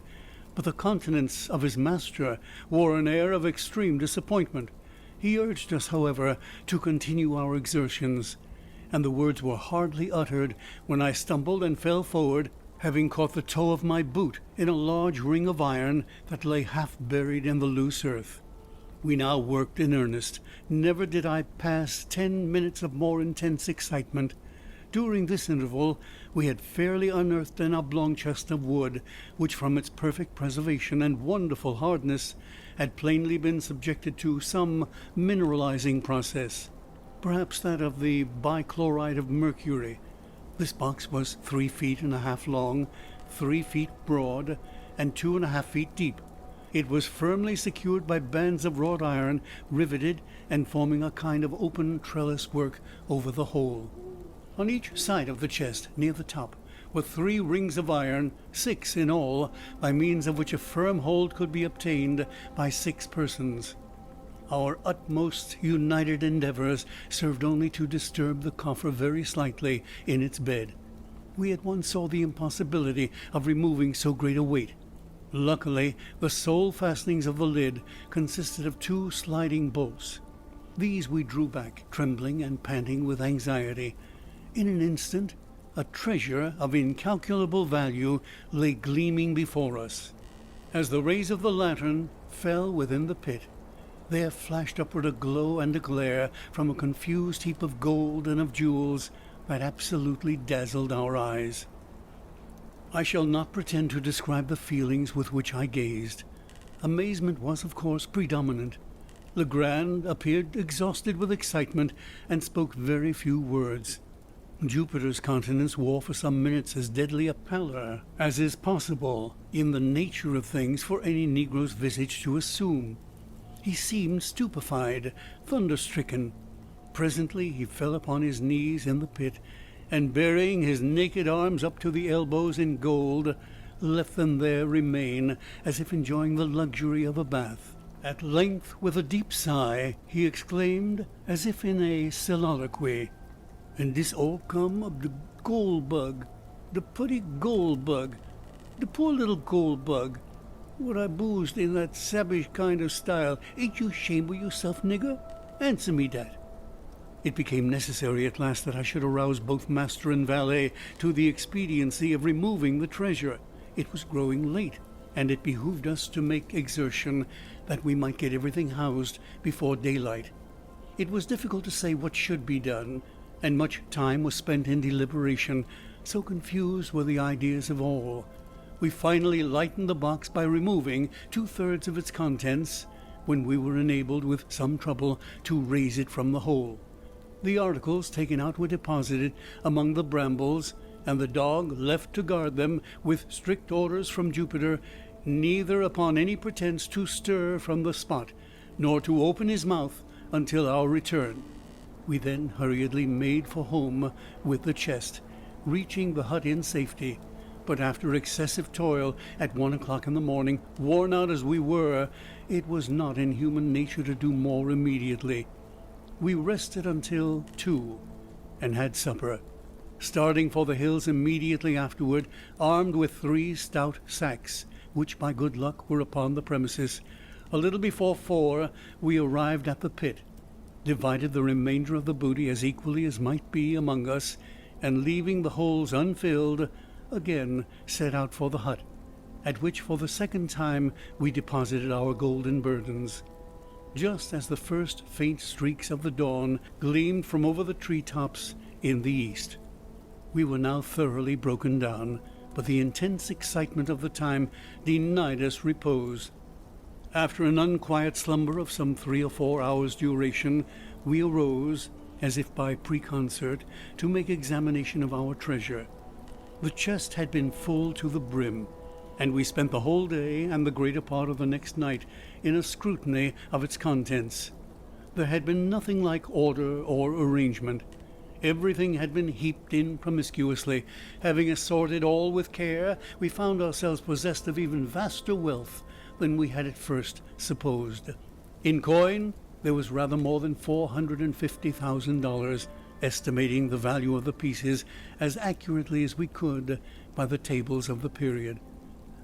but the countenance of his master wore an air of extreme disappointment. He urged us, however, to continue our exertions, and the words were hardly uttered when I stumbled and fell forward, having caught the toe of my boot in a large ring of iron that lay half buried in the loose earth. We now worked in earnest. Never did I pass 10 minutes of more intense excitement. During this interval we had fairly unearthed an oblong chest of wood, which from its perfect preservation and wonderful hardness had plainly been subjected to some mineralizing process, perhaps that of the bichloride of mercury. This box was 3 feet and a half long, 3 feet broad, and 2.5 feet deep. It was firmly secured by bands of wrought iron, riveted and forming a kind of open trellis work over the whole. On each side of the chest, near the top, were 3 rings of iron, 6 in all, by means of which a firm hold could be obtained by 6 persons. Our utmost united endeavors served only to disturb the coffer very slightly in its bed. We at once saw the impossibility of removing so great a weight. Luckily, the sole fastenings of the lid consisted of 2 sliding bolts. These we drew back, trembling and panting with anxiety. In an instant, a treasure of incalculable value lay gleaming before us. As the rays of the lantern fell within the pit, there flashed upward a glow and a glare from a confused heap of gold and of jewels that absolutely dazzled our eyes. I shall not pretend to describe the feelings with which I gazed. Amazement was, of course, predominant. Legrand appeared exhausted with excitement, and spoke very few words. Jupiter's countenance wore for some minutes as deadly a pallor as is possible, in the nature of things, for any negro's visage to assume. He seemed stupefied, thunder-stricken. Presently he fell upon his knees in the pit, and burying his naked arms up to the elbows in gold, left them there remain, as if enjoying the luxury of a bath. At length, with a deep sigh, he exclaimed, as if in a soliloquy, "And this all come of the gold bug, the putty gold bug, the poor little gold bug. What I boozed in that savage kind of style. Ain't you ashamed of yourself, nigger? Answer me that." It became necessary at last that I should arouse both master and valet to the expediency of removing the treasure. It was growing late, and it behooved us to make exertion, that we might get everything housed before daylight. It was difficult to say what should be done, and much time was spent in deliberation, so confused were the ideas of all. We finally lightened the box by removing 2/3 of its contents, when we were enabled, with some trouble, to raise it from the hole. The articles taken out were deposited among the brambles, and the dog left to guard them, with strict orders from Jupiter neither upon any pretense to stir from the spot, nor to open his mouth until our return. We then hurriedly made for home with the chest, reaching the hut in safety. But after excessive toil at 1 o'clock in the morning, worn out as we were, it was not in human nature to do more immediately. We rested until 2, and had supper, starting for the hills immediately afterward, armed with 3 stout sacks, which by good luck were upon the premises. A little before 4 we arrived at the pit, divided the remainder of the booty as equally as might be among us, and leaving the holes unfilled, again set out for the hut, at which for the second time we deposited our golden burdens. Just as the first faint streaks of the dawn gleamed from over the tree-tops in the east. We were now thoroughly broken down, but the intense excitement of the time denied us repose. After an unquiet slumber of some 3 or 4 hours' duration, we arose, as if by preconcert, to make examination of our treasure. The chest had been full to the brim, and we spent the whole day and the greater part of the next night in a scrutiny of its contents. There had been nothing like order or arrangement. Everything had been heaped in promiscuously. Having assorted all with care, we found ourselves possessed of even vaster wealth than we had at first supposed. In coin, there was rather more than $450,000, estimating the value of the pieces as accurately as we could by the tables of the period.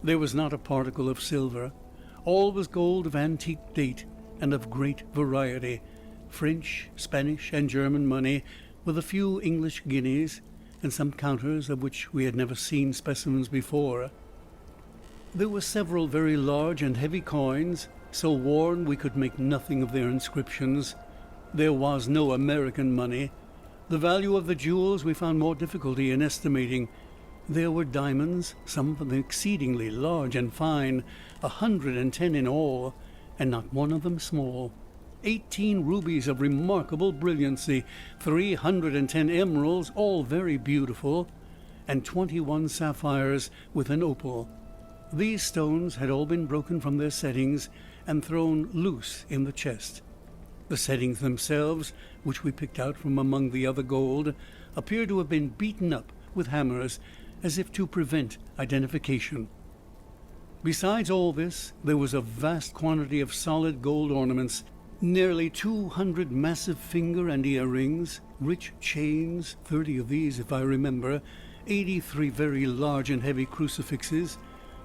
There was not a particle of silver. All was gold of antique date and of great variety, French, Spanish, and German money, with a few English guineas, and some counters of which we had never seen specimens before. There were several very large and heavy coins, so worn we could make nothing of their inscriptions. There was no American money. The value of the jewels we found more difficulty in estimating. There were diamonds, some of them exceedingly large and fine, 110 in all, and not one of them small. 18 rubies of remarkable brilliancy, 310 emeralds, all very beautiful, and 21 sapphires with an opal. These stones had all been broken from their settings and thrown loose in the chest. The settings themselves, which we picked out from among the other gold, appeared to have been beaten up with hammers, as if to prevent identification. Besides all this, there was a vast quantity of solid gold ornaments, nearly 200 massive finger and ear rings, rich chains, 30 of these if I remember, 83 very large and heavy crucifixes,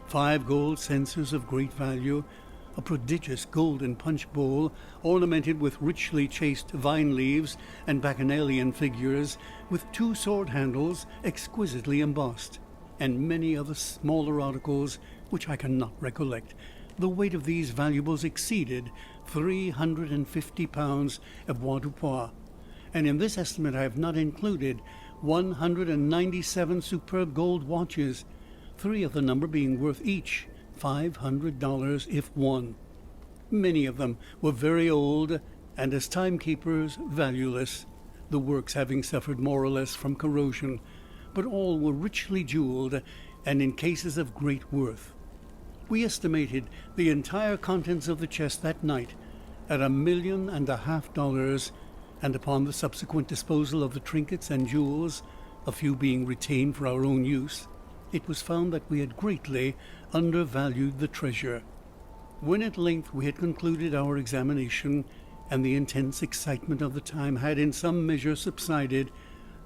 5 gold censers of great value, a prodigious golden punch bowl ornamented with richly chased vine leaves and bacchanalian figures, with 2 sword handles exquisitely embossed, and many other smaller articles which I cannot recollect. The weight of these valuables exceeded 350 pounds avoirdupois, and in this estimate I have not included 197 superb gold watches, 3 of the number being worth each $500 if one. Many of them were very old, and as timekeepers valueless, the works having suffered more or less from corrosion, but all were richly jeweled and in cases of great worth. We estimated the entire contents of the chest that night at $1.5 million, and upon the subsequent disposal of the trinkets and jewels, a few being retained for our own use, it was found that we had greatly undervalued the treasure. When at length we had concluded our examination, and the intense excitement of the time had in some measure subsided,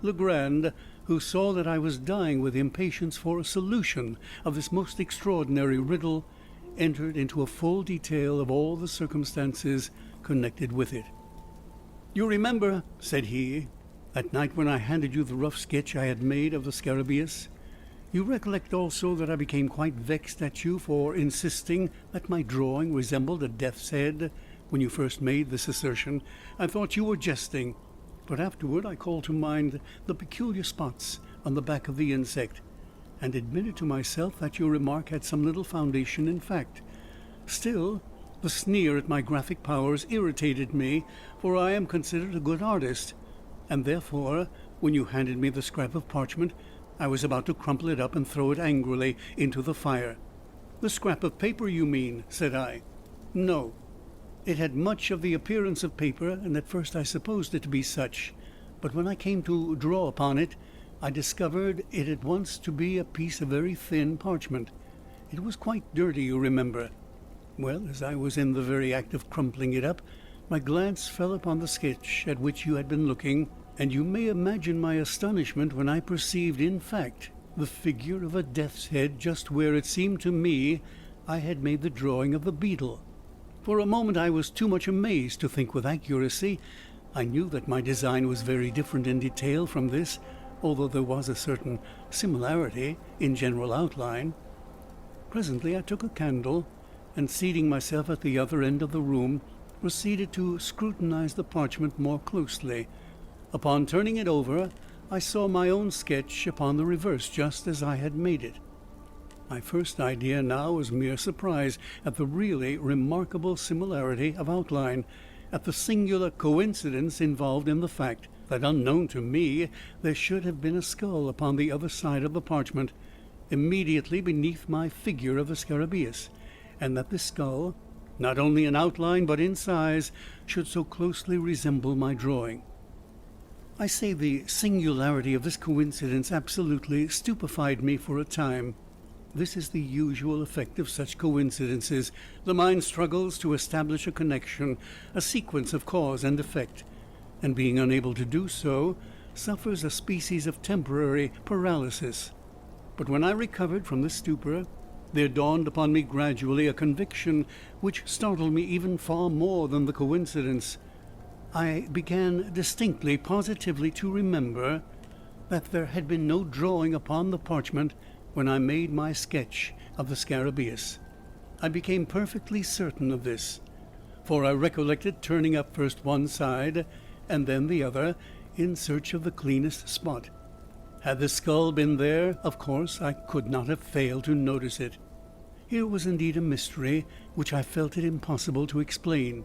Legrand, who saw that I was dying with impatience for a solution of this most extraordinary riddle, entered into a full detail of all the circumstances connected with it. "You remember," said he, "that night when I handed you the rough sketch I had made of the scarabaeus? You recollect also that I became quite vexed at you for insisting that my drawing resembled a death's head. When you first made this assertion, I thought you were jesting, but afterward I called to mind the peculiar spots on the back of the insect, and admitted to myself that your remark had some little foundation in fact. Still, the sneer at my graphic powers irritated me, for I am considered a good artist, and therefore, when you handed me the scrap of parchment, I was about to crumple it up and throw it angrily into the fire. "The scrap of paper, you mean," said I. "No. It had much of the appearance of paper, and at first I supposed it to be such, but when I came to draw upon it, I discovered it at once to be a piece of very thin parchment. It was quite dirty, you remember. Well, as I was in the very act of crumpling it up, my glance fell upon the sketch at which you had been looking, and you may imagine my astonishment when I perceived, in fact, the figure of a death's head just where it seemed to me I had made the drawing of the beetle. For a moment I was too much amazed to think with accuracy. I knew that my design was very different in detail from this, although there was a certain similarity in general outline. Presently I took a candle, and seating myself at the other end of the room, proceeded to scrutinize the parchment more closely. Upon turning it over, I saw my own sketch upon the reverse, just as I had made it. My first idea now was mere surprise at the really remarkable similarity of outline, at the singular coincidence involved in the fact that, unknown to me, there should have been a skull upon the other side of the parchment, immediately beneath my figure of the scarabaeus, and that this skull, not only in outline but in size, should so closely resemble my drawing. I say the singularity of this coincidence absolutely stupefied me for a time. This is the usual effect of such coincidences. The mind struggles to establish a connection, a sequence of cause and effect, and being unable to do so, suffers a species of temporary paralysis. But when I recovered from this stupor, there dawned upon me gradually a conviction which startled me even far more than the coincidence. I began distinctly, positively to remember that there had been no drawing upon the parchment when I made my sketch of the scarabaeus. I became perfectly certain of this, for I recollected turning up first one side and then the other in search of the cleanest spot. Had the skull been there, of course I could not have failed to notice it. Here was indeed a mystery which I felt it impossible to explain.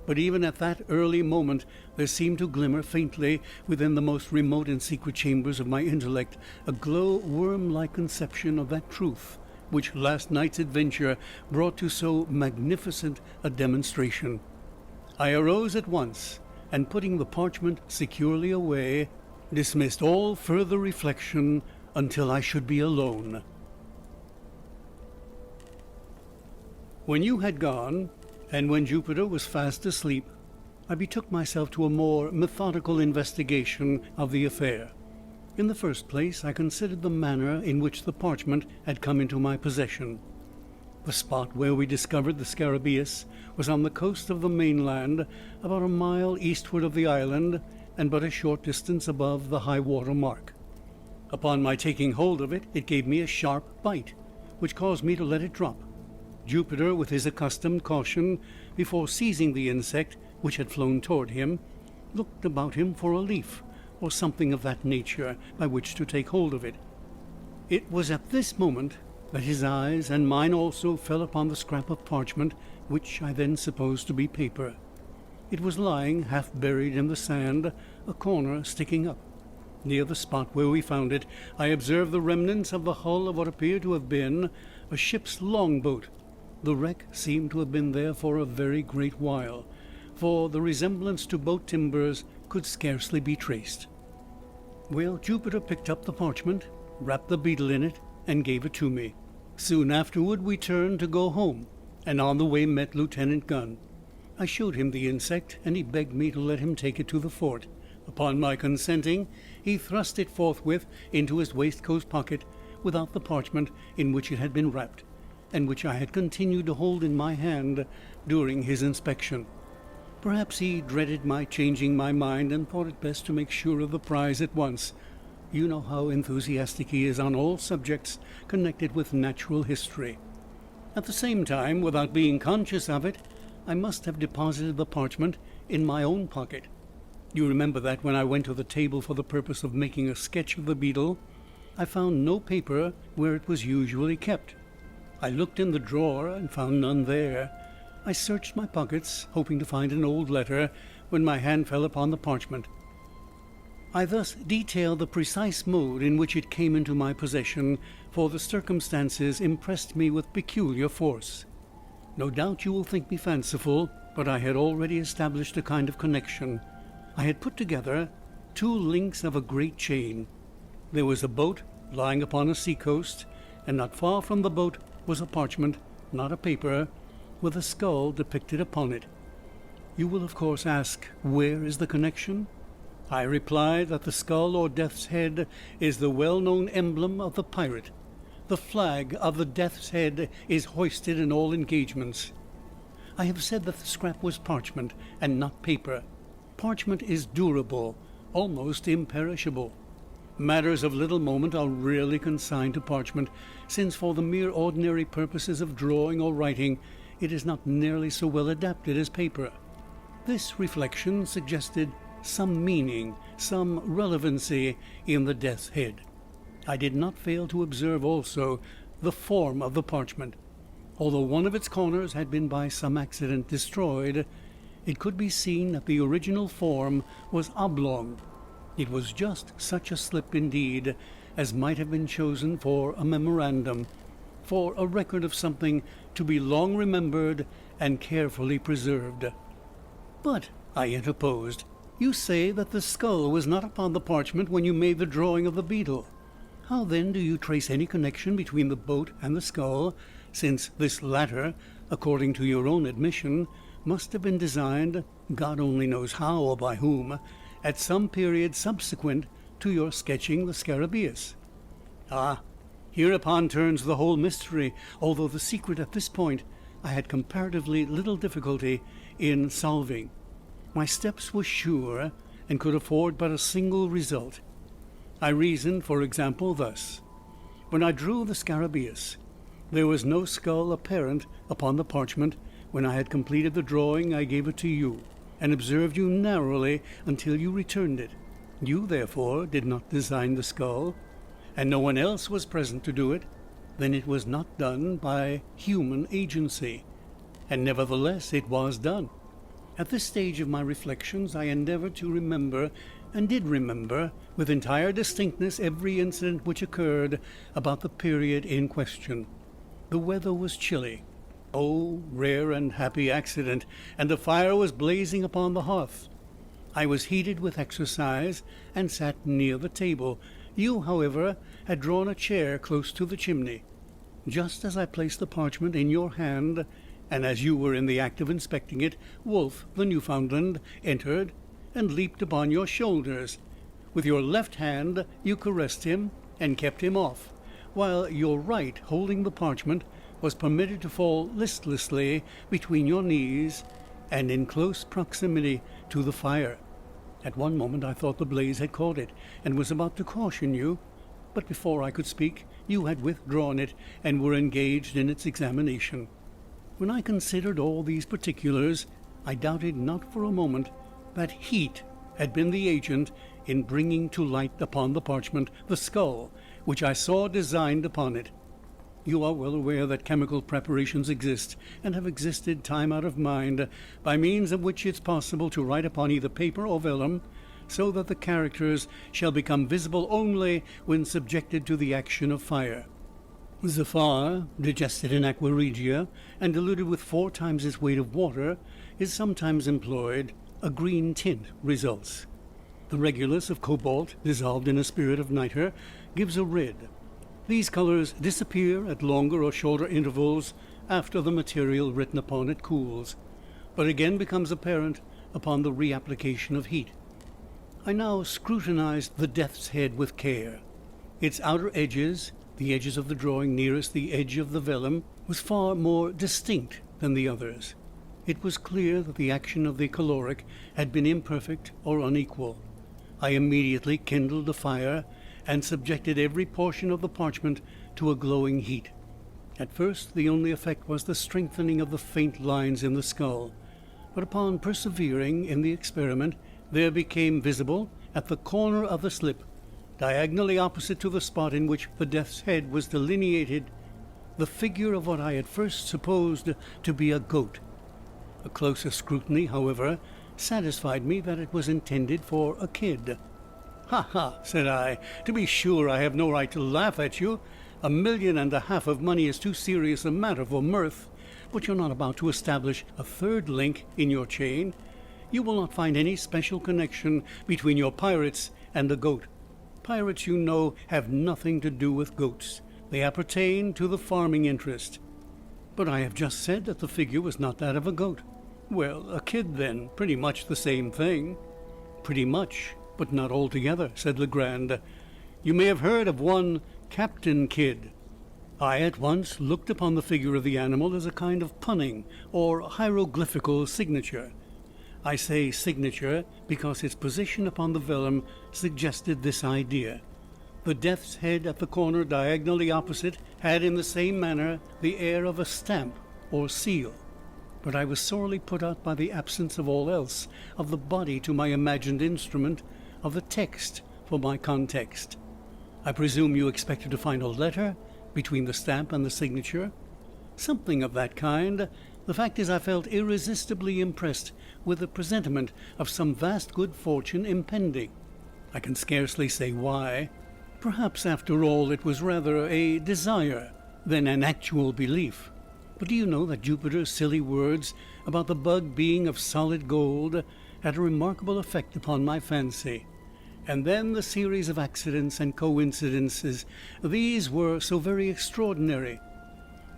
But even at that early moment there seemed to glimmer faintly within the most remote and secret chambers of my intellect a glow-worm-like conception of that truth which last night's adventure brought to so magnificent a demonstration. I arose at once, and putting the parchment securely away, dismissed all further reflection until I should be alone. When you had gone, and when Jupiter was fast asleep, I betook myself to a more methodical investigation of the affair. In the first place, I considered the manner in which the parchment had come into my possession. The spot where we discovered the scarabaeus was on the coast of the mainland, about a mile eastward of the island, and but a short distance above the high-water mark. Upon my taking hold of it, it gave me a sharp bite, which caused me to let it drop. Jupiter, with his accustomed caution, before seizing the insect, which had flown toward him, looked about him for a leaf, or something of that nature, by which to take hold of it. It was at this moment that his eyes, and mine also, fell upon the scrap of parchment, which I then supposed to be paper. It was lying half buried in the sand, a corner sticking up. Near the spot where we found it, I observed the remnants of the hull of what appeared to have been a ship's longboat. The wreck seemed to have been there for a very great while, for the resemblance to boat timbers could scarcely be traced. Well, Jupiter picked up the parchment, wrapped the beetle in it, and gave it to me. Soon afterward we turned to go home, and on the way met Lieutenant Gunn. I showed him the insect, and he begged me to let him take it to the fort. Upon my consenting, he thrust it forthwith into his waistcoat pocket, without the parchment in which it had been wrapped, and which I had continued to hold in my hand during his inspection. Perhaps he dreaded my changing my mind, and thought it best to make sure of the prize at once. You know how enthusiastic he is on all subjects connected with natural history. At the same time, without being conscious of it, I must have deposited the parchment in my own pocket. You remember that when I went to the table for the purpose of making a sketch of the beetle, I found no paper where it was usually kept. I looked in the drawer and found none there. I searched my pockets, hoping to find an old letter, when my hand fell upon the parchment. I thus detail the precise mode in which it came into my possession, for the circumstances impressed me with peculiar force. No doubt you will think me fanciful, but I had already established a kind of connection. I had put together two links of a great chain. There was a boat lying upon a sea-coast, and not far from the boat was a parchment, not a paper, with a skull depicted upon it. You will of course ask, where is the connection? I reply that the skull or death's head is the well-known emblem of the pirate. The flag of the death's head is hoisted in all engagements. I have said that the scrap was parchment and not paper. Parchment is durable, almost imperishable. Matters of little moment are rarely consigned to parchment, since for the mere ordinary purposes of drawing or writing it is not nearly so well adapted as paper. This reflection suggested some meaning, some relevancy in the death's head. I did not fail to observe also the form of the parchment. Although one of its corners had been by some accident destroyed, it could be seen that the original form was oblong. It was just such a slip indeed as might have been chosen for a memorandum, for a record of something to be long remembered and carefully preserved. "But," I interposed, "you say that the skull was not upon the parchment when you made the drawing of the beetle. How then do you trace any connection between the boat and the skull, since this latter, according to your own admission, must have been designed, God only knows how or by whom, at some period subsequent to your sketching the scarabaeus?" Ah, hereupon turns the whole mystery, although the secret at this point I had comparatively little difficulty in solving. My steps were sure, and could afford but a single result. I reasoned, for example, thus. When I drew the scarabaeus, there was no skull apparent upon the parchment. When I had completed the drawing, I gave it to you, and observed you narrowly until you returned it. You, therefore, did not design the skull, and no one else was present to do it. Then it was not done by human agency, and nevertheless it was done. At this stage of my reflections I endeavored to remember, and did remember with entire distinctness, every incident which occurred about the period in question. The weather was chilly. Oh, rare and happy accident! And a fire was blazing upon the hearth. I was heated with exercise, and sat near the table. You, however, had drawn a chair close to the chimney. Just as I placed the parchment in your hand, and as you were in the act of inspecting it, Wolf, the Newfoundland, entered and leaped upon your shoulders. With your left hand you caressed him and kept him off, while your right, holding the parchment, was permitted to fall listlessly between your knees and in close proximity to the fire. At one moment I thought the blaze had caught it, and was about to caution you, but before I could speak you had withdrawn it and were engaged in its examination. When I considered all these particulars, I doubted not for a moment that heat had been the agent in bringing to light upon the parchment the skull which I saw designed upon it. You are well aware that chemical preparations exist, and have existed time out of mind, by means of which it is possible to write upon either paper or vellum, so that the characters shall become visible only when subjected to the action of fire. Zafar, digested in aqua regia and diluted with 4 times its weight of water, is sometimes employed. A green tint results. The regulus of cobalt, dissolved in a spirit of nitre, gives a red. These colors disappear at longer or shorter intervals after the material written upon it cools, but again becomes apparent upon the reapplication of heat. I now scrutinized the death's head with care. Its outer edges, the edges of the drawing nearest the edge of the vellum, was far more distinct than the others. It was clear that the action of the caloric had been imperfect or unequal. I immediately kindled a fire and subjected every portion of the parchment to a glowing heat. At first the only effect was the strengthening of the faint lines in the skull, but upon persevering in the experiment, there became visible at the corner of the slip, diagonally opposite to the spot in which the death's head was delineated, the figure of what I had first supposed to be a goat. A closer scrutiny, however, satisfied me that it was intended for a kid. "Ha, ha," said I, "to be sure I have no right to laugh at you. $1.5 million of money is too serious a matter for mirth. But you're not about to establish a third link in your chain. You will not find any special connection between your pirates and a goat. Pirates, you know, have nothing to do with goats. They appertain to the farming interest." "But I have just said that the figure was not that of a goat." "Well, a kid then, pretty much the same thing." "Pretty much, but not altogether," said Legrand. "You may have heard of one Captain Kidd." I at once looked upon the figure of the animal as a kind of punning or hieroglyphical signature. I say signature because its position upon the vellum suggested this idea. The death's head at the corner diagonally opposite had in the same manner the air of a stamp or seal. But I was sorely put out by the absence of all else, of the body to my imagined instrument, of the text for my context. "I presume you expected to find a letter between the stamp and the signature?" "Something of that kind. The fact is, I felt irresistibly impressed with the presentiment of some vast good fortune impending. I can scarcely say why. Perhaps, after all, it was rather a desire than an actual belief. But do you know that Jupiter's silly words about the bug being of solid gold had a remarkable effect upon my fancy? And then the series of accidents and coincidences, these were so very extraordinary.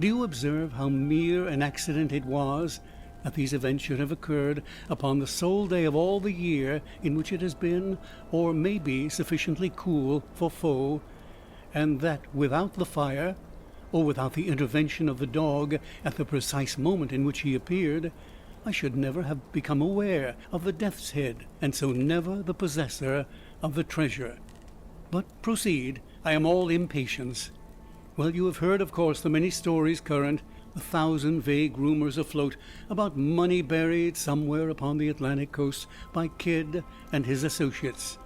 Do you observe how mere an accident it was that these events should have occurred upon the sole day of all the year in which it has been, or may be, sufficiently cool for foe, and that without the fire, or without the intervention of the dog at the precise moment in which he appeared, I should never have become aware of the death's head, and so never the possessor of the treasure. But proceed. I am all impatience." "Well, you have heard, of course, the many stories current, the 1,000 vague rumors afloat about money buried somewhere upon the Atlantic coast by Kidd and his associates.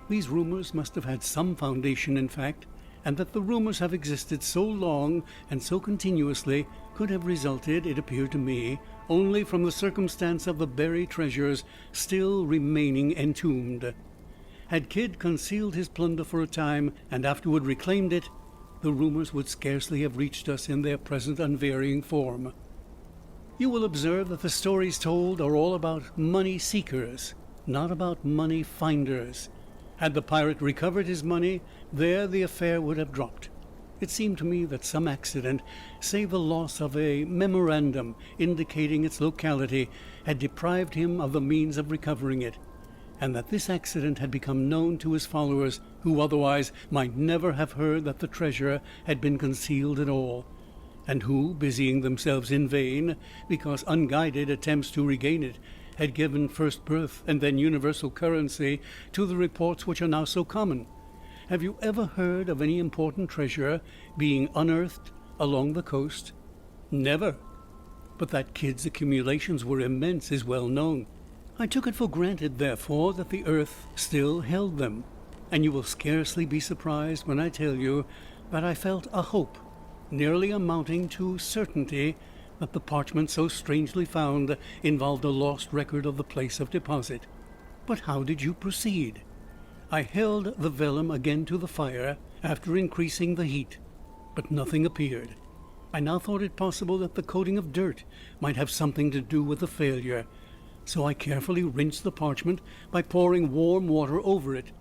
These rumors must have had some foundation in fact, and that the rumors have existed so long and so continuously could have resulted, it appeared to me, only from the circumstance of the buried treasures still remaining entombed. Had Kidd concealed his plunder for a time and afterward reclaimed it, the rumors would scarcely have reached us in their present unvarying form. You will observe that the stories told are all about money seekers, not about money finders. Had the pirate recovered his money, there the affair would have dropped. It seemed to me that some accident, say the loss of a memorandum indicating its locality, had deprived him of the means of recovering it, and that this accident had become known to his followers, who otherwise might never have heard that the treasure had been concealed at all, and who, busying themselves in vain, because unguided attempts to regain it had given first birth and then universal currency to the reports which are now so common. Have you ever heard of any important treasure being unearthed along the coast? Never. But that Kidd's accumulations were immense is well known. I took it for granted, therefore, that the earth still held them, and you will scarcely be surprised when I tell you that I felt a hope, nearly amounting to certainty, that the parchment so strangely found involved a lost record of the place of deposit. But how did you proceed? I held the vellum again to the fire after increasing the heat. but nothing appeared. I now thought it possible that the coating of dirt might have something to do with the failure, so I carefully rinsed the parchment by pouring warm water over it,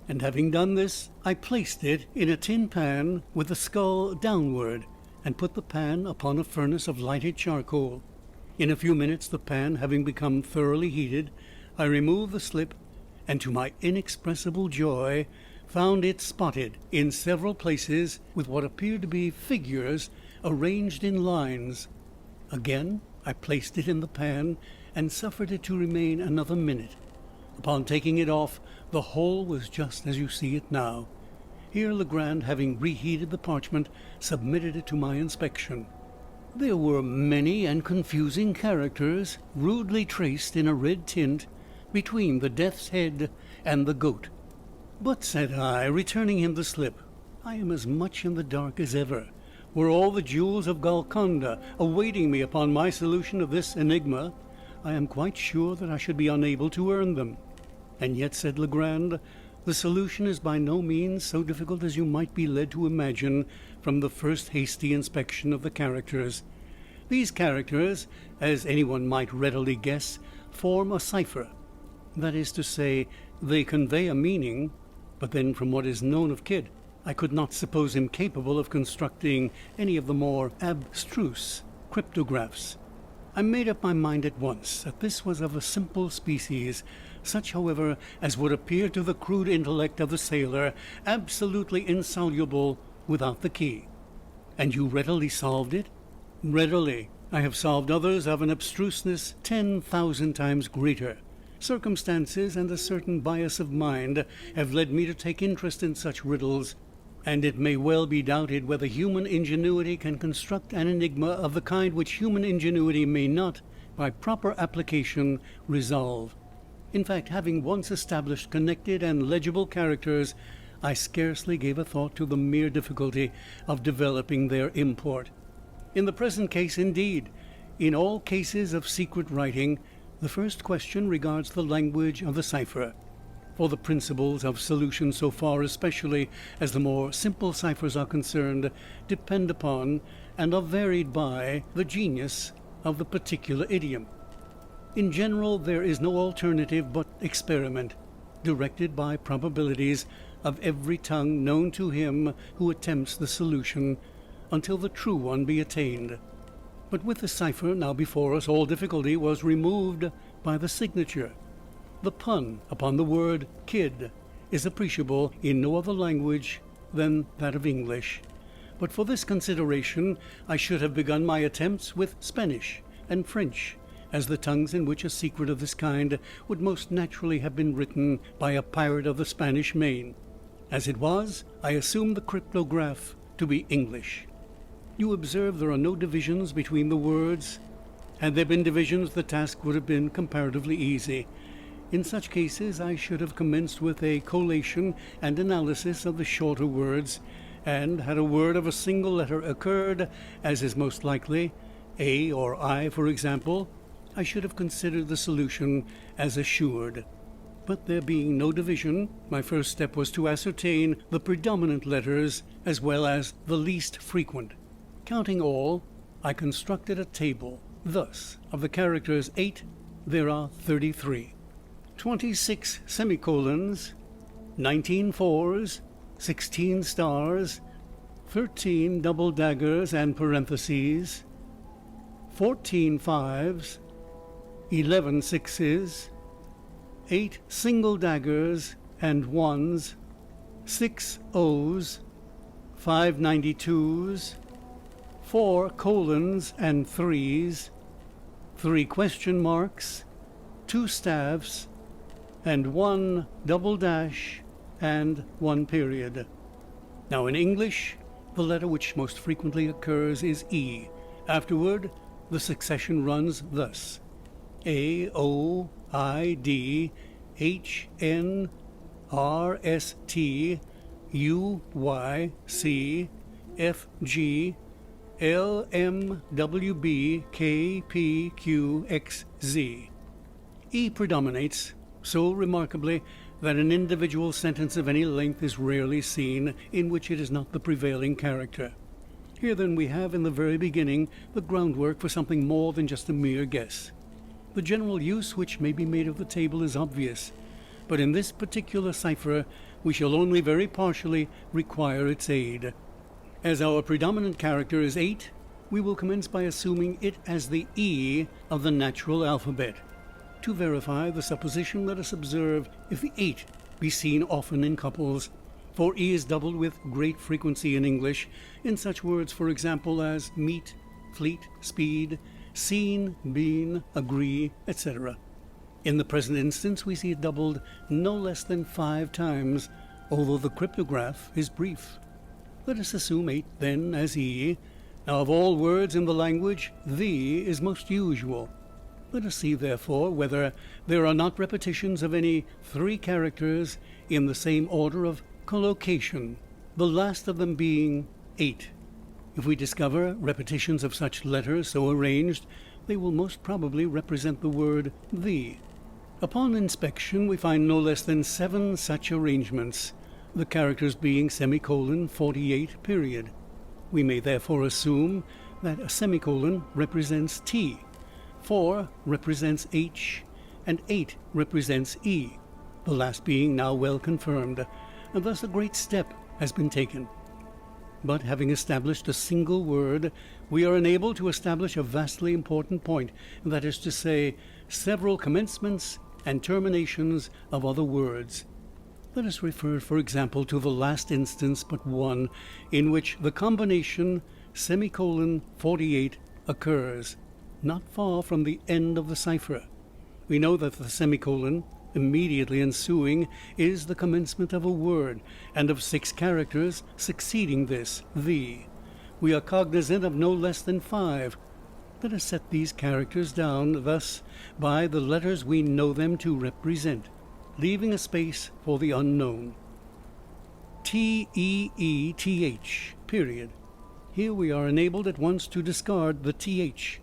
and having done this, I placed it in a tin pan with the skull downward, and put the pan upon a furnace of lighted charcoal. In a few minutes, the pan having become thoroughly heated, I removed the slip, and to my inexpressible joy found it spotted in several places with what appeared to be figures arranged in lines. Again I placed it in the pan and suffered it to remain another minute. Upon taking it off, the whole was just as you see it now. Here Legrand, having reheated the parchment, submitted it to my inspection. There were many and confusing characters, rudely traced in a red tint, between the death's head and the goat. "But," said I, returning him the slip, "I am as much in the dark as ever. Were all the jewels of Golconda awaiting me upon my solution of this enigma, I am quite sure that I should be unable to earn them." "And yet," said Legrand, "the solution is by no means so difficult as you might be led to imagine from the first hasty inspection of the characters. These characters, as anyone might readily guess, form a cipher. That is to say, they convey a meaning, but then from what is known of Kidd, I could not suppose him capable of constructing any of the more abstruse cryptographs. I made up my mind at once that this was of a simple species, such, however, as would appear to the crude intellect of the sailor absolutely insoluble without the key." "And you readily solved it?" "Readily. I have solved others of an abstruseness 10,000 times greater. Circumstances and a certain bias of mind have led me to take interest in such riddles, and it may well be doubted whether human ingenuity can construct an enigma of the kind which human ingenuity may not, by proper application, resolve. In fact, having once established connected and legible characters, I scarcely gave a thought to the mere difficulty of developing their import. In the present case, indeed, in all cases of secret writing, the first question regards the language of the cipher. For the principles of solution, so far especially as the more simple ciphers are concerned, depend upon, and are varied by, the genius of the particular idiom. In general, there is no alternative but experiment, directed by probabilities of every tongue known to him who attempts the solution, until the true one be attained. But with the cipher now before us, all difficulty was removed by the signature. The pun upon the word Kidd is appreciable in no other language than that of English. But for this consideration I should have begun my attempts with Spanish and French, as the tongues in which a secret of this kind would most naturally have been written by a pirate of the Spanish Main. As it was, I assumed the cryptograph to be English. You observe there are no divisions between the words. Had there been divisions, the task would have been comparatively easy. In such cases I should have commenced with a collation and analysis of the shorter words, and had a word of a single letter occurred, as is most likely, A or I, for example, I should have considered the solution as assured. But there being no division, my first step was to ascertain the predominant letters as well as the least frequent. Counting all, I constructed a table. Thus, of the characters 8, there are 33. 26 semicolons, 19 fours, 16 stars, 13 double daggers and parentheses, 14 fives, 11 sixes, 8 single daggers and ones, 6 O's, 5 92s, 4 colons and 3s, 3 question marks, 2 staffs, and 1 double dash and 1 period. Now in English, the letter which most frequently occurs is E. Afterward, the succession runs thus: A, O, I, D, H, N, R, S, T, U, Y, C, F, G, L, M, W, B, K, P, Q, X, Z. E predominates so remarkably that an individual sentence of any length is rarely seen in which it is not the prevailing character. Here then we have in the very beginning the groundwork for something more than just a mere guess. The general use which may be made of the table is obvious, but in this particular cipher we shall only very partially require its aid. As our predominant character is 8, we will commence by assuming it as the E of the natural alphabet. To verify the supposition, let us observe if the 8 be seen often in couples, for E is doubled with great frequency in English, in such words, for example, as meet, fleet, speed, seen, been, agree, etc. In the present instance, we see it doubled no less than 5 times, although the cryptograph is brief. Let us assume 8 then as E. Now, of all words in the language, the is most usual. Let us see, therefore, whether there are not repetitions of any 3 characters in the same order of collocation, the last of them being 8. If we discover repetitions of such letters so arranged, they will most probably represent the word the. Upon inspection, we find no less than 7 such arrangements, the characters being semicolon 48 period. We may therefore assume that a semicolon represents T, 4 represents H, and 8 represents E, the last being now well confirmed, and thus a great step has been taken. But having established a single word, we are enabled to establish a vastly important point, that is to say, several commencements and terminations of other words. Let us refer, for example, to the last instance but one, in which the combination semicolon 48 occurs, not far from the end of the cipher. We know that the semicolon immediately ensuing is the commencement of a word, and of 6 characters succeeding this, the. We are cognizant of no less than 5. Let us set these characters down thus by the letters we know them to represent, leaving a space for the unknown. T-E-E-T-H, period. Here we are enabled at once to discard the TH,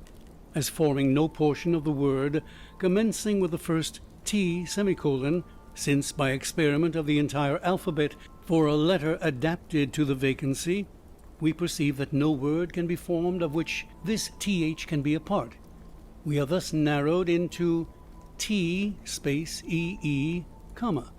as forming no portion of the word commencing with the first T semicolon, since by experiment of the entire alphabet for a letter adapted to the vacancy, we perceive that no word can be formed of which this TH can be a part. We are thus narrowed into T space EE, comma,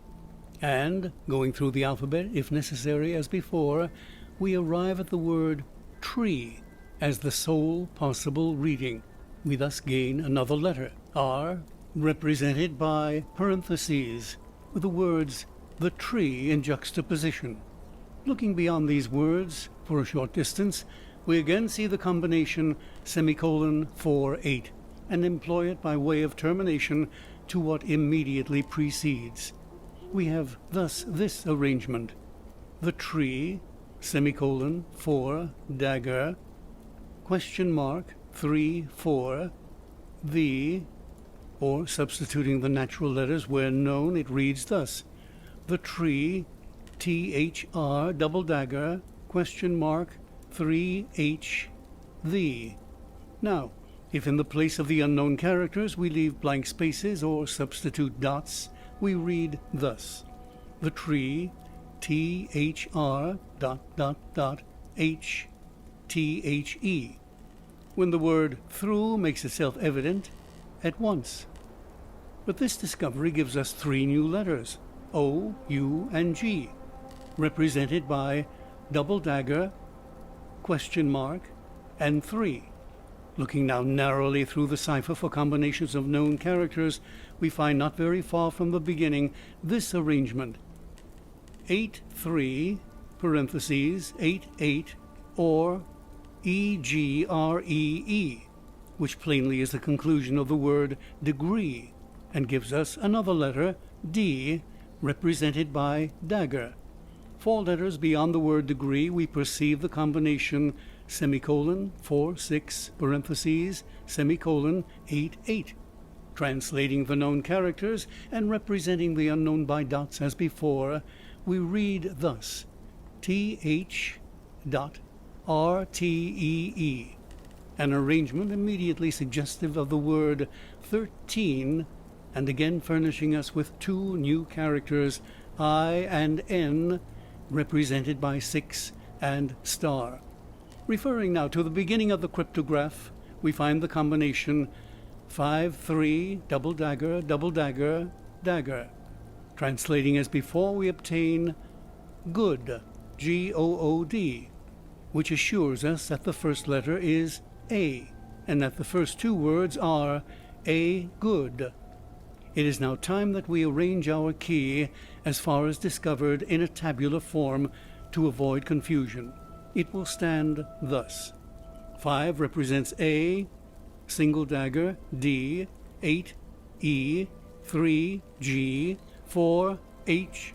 and, going through the alphabet, if necessary, as before, we arrive at the word tree as the sole possible reading. We thus gain another letter, R, represented by parentheses, with the words the tree in juxtaposition. Looking beyond these words for a short distance, we again see the combination semicolon 48, and employ it by way of termination to what immediately precedes. We have thus this arrangement: the tree, semicolon 4, dagger, question mark 3, 4, the, or substituting the natural letters where known, it reads thus: the tree, THR, double dagger, question mark 3H, the. Now, if in the place of the unknown characters we leave blank spaces or substitute dots, we read thus: the tree, THR, H, THE. When the word through makes itself evident at once. But this discovery gives us 3 new letters, O, U, and G, represented by double dagger, question mark, and 3. Looking now narrowly through the cipher for combinations of known characters, we find not very far from the beginning this arrangement: 8, 3, parentheses, 8, 8, or EGREE, which plainly is the conclusion of the word degree, and gives us another letter, D, represented by dagger. 4 letters beyond the word degree, we perceive the combination semicolon 4, 6, parentheses, semicolon 8, 8. Translating the known characters and representing the unknown by dots as before, we read thus: TH dot RTEE, an arrangement immediately suggestive of the word 13, and again furnishing us with 2 new characters, I and N, represented by 6 and star. Referring now to the beginning of the cryptograph, we find the combination 5-3 double dagger, dagger. Translating as before, we obtain good, Good, which assures us that the first letter is A, and that the first two words are a good. It is now time that we arrange our key as far as discovered in a tabular form to avoid confusion. It will stand thus. 5 represents A, single dagger, D, 8, E, 3, G, 4, H,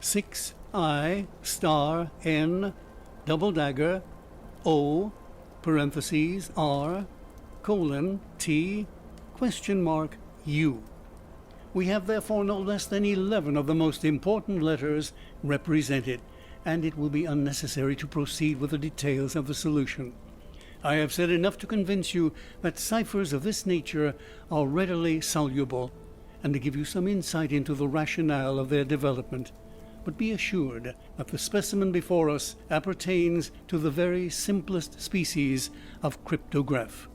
6, I, star, N, double dagger, O, parentheses, R, colon, T, question mark, U. We have therefore no less than 11 of the most important letters represented, and it will be unnecessary to proceed with the details of the solution. I have said enough to convince you that ciphers of this nature are readily soluble, and to give you some insight into the rationale of their development. But be assured that the specimen before us appertains to the very simplest species of cryptograph.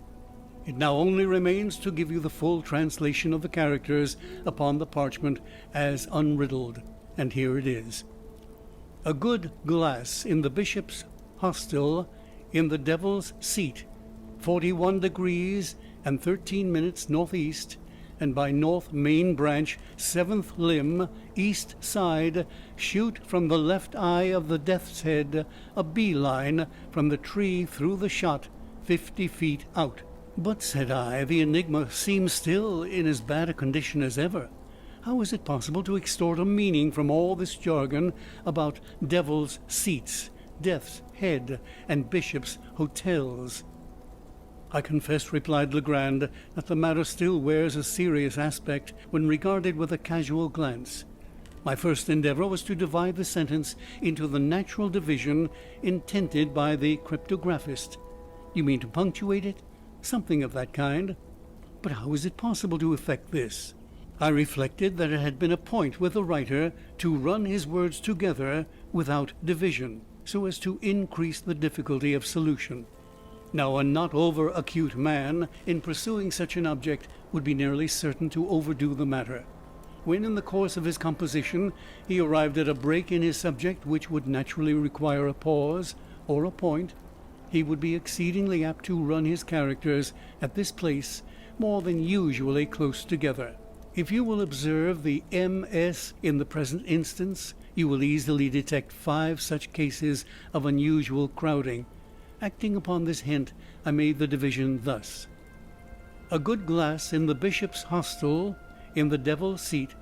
It now only remains to give you the full translation of the characters upon the parchment as unriddled, and here it is. A good glass in the bishop's hostel, in the devil's seat, 41 degrees and 13 minutes northeast, and by north main branch, 7th limb, east side, shoot from the left eye of the death's head, a bee-line from the tree through the shot, 50 feet out. But, said I, the enigma seems still in as bad a condition as ever. How is it possible to extort a meaning from all this jargon about devil's seats, death's head, and bishops' hotels? I confess, replied Legrand, that the matter still wears a serious aspect when regarded with a casual glance. My first endeavor was to divide the sentence into the natural division intended by the cryptographist. You mean to punctuate it? Something of that kind. But how is it possible to effect this? I reflected that it had been a point with the writer to run his words together without division, so as to increase the difficulty of solution. Now, a not over-acute man, in pursuing such an object, would be nearly certain to overdo the matter. When, in the course of his composition, he arrived at a break in his subject which would naturally require a pause or a point, he would be exceedingly apt to run his characters at this place more than usually close together. If you will observe the MS in the present instance, you will easily detect 5 such cases of unusual crowding. Acting upon this hint, I made the division thus. A good glass in the bishop's hostel, in the devil's seat,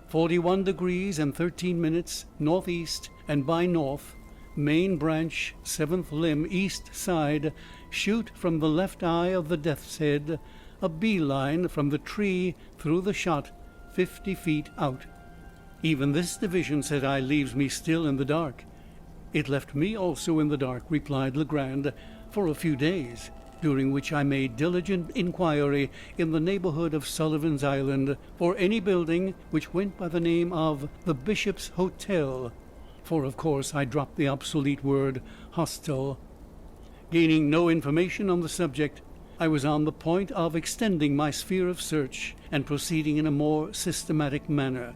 41 degrees and 13 minutes northeast and by north, main branch, 7th limb, east side, shoot from the left eye of the death's head, a bee-line from the tree through the shot, 50 feet out. Even this division, said I, leaves me still in the dark. It left me also in the dark, replied Legrand, for a few days, during which I made diligent inquiry in the neighborhood of Sullivan's Island for any building which went by the name of the Bishop's Hotel, for of course I dropped the obsolete word hostel. Gaining no information on the subject, I was on the point of extending my sphere of search and proceeding in a more systematic manner,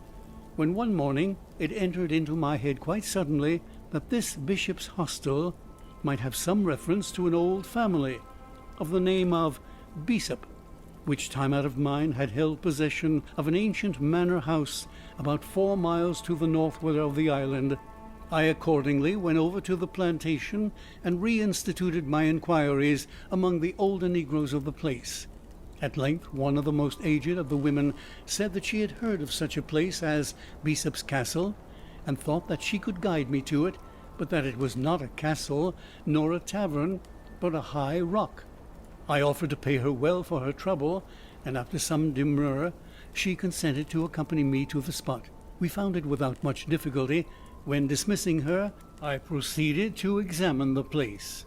when one morning it entered into my head quite suddenly that this bishop's hostel might have some reference to an old family of the name of Bishop, which time out of mind had held possession of an ancient manor house about 4 miles to the northward of the island. I accordingly went over to the plantation and reinstituted my inquiries among the older negroes of the place. At length one of the most aged of the women said that she had heard of such a place as Bishop's Castle, and thought that she could guide me to it, but that it was not a castle nor a tavern, but a high rock. I offered to pay her well for her trouble, and after some demur she consented to accompany me to the spot. We found it without much difficulty. When dismissing her, I proceeded to examine the place.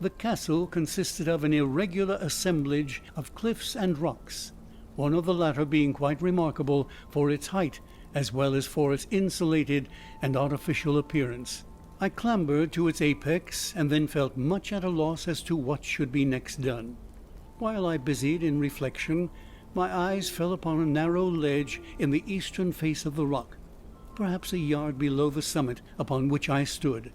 The castle consisted of an irregular assemblage of cliffs and rocks, one of the latter being quite remarkable for its height as well as for its insulated and artificial appearance. I clambered to its apex, and then felt much at a loss as to what should be next done. While I busied in reflection, my eyes fell upon a narrow ledge in the eastern face of the rock, perhaps a yard below the summit upon which I stood.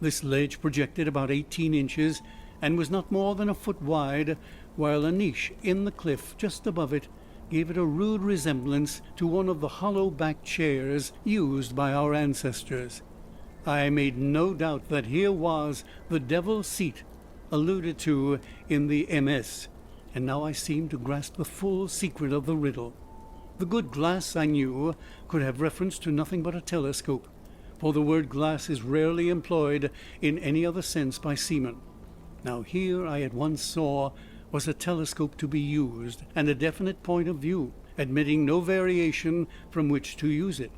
This ledge projected about 18 inches, and was not more than a foot wide, while a niche in the cliff just above it gave it a rude resemblance to one of the hollow-backed chairs used by our ancestors. I made no doubt that here was the Devil's Seat alluded to in the MS, and now I seemed to grasp the full secret of the riddle. The good glass, I knew, could have reference to nothing but a telescope, for the word glass is rarely employed in any other sense by seamen. Now here, I at once saw, was a telescope to be used, and a definite point of view, admitting no variation from which to use it.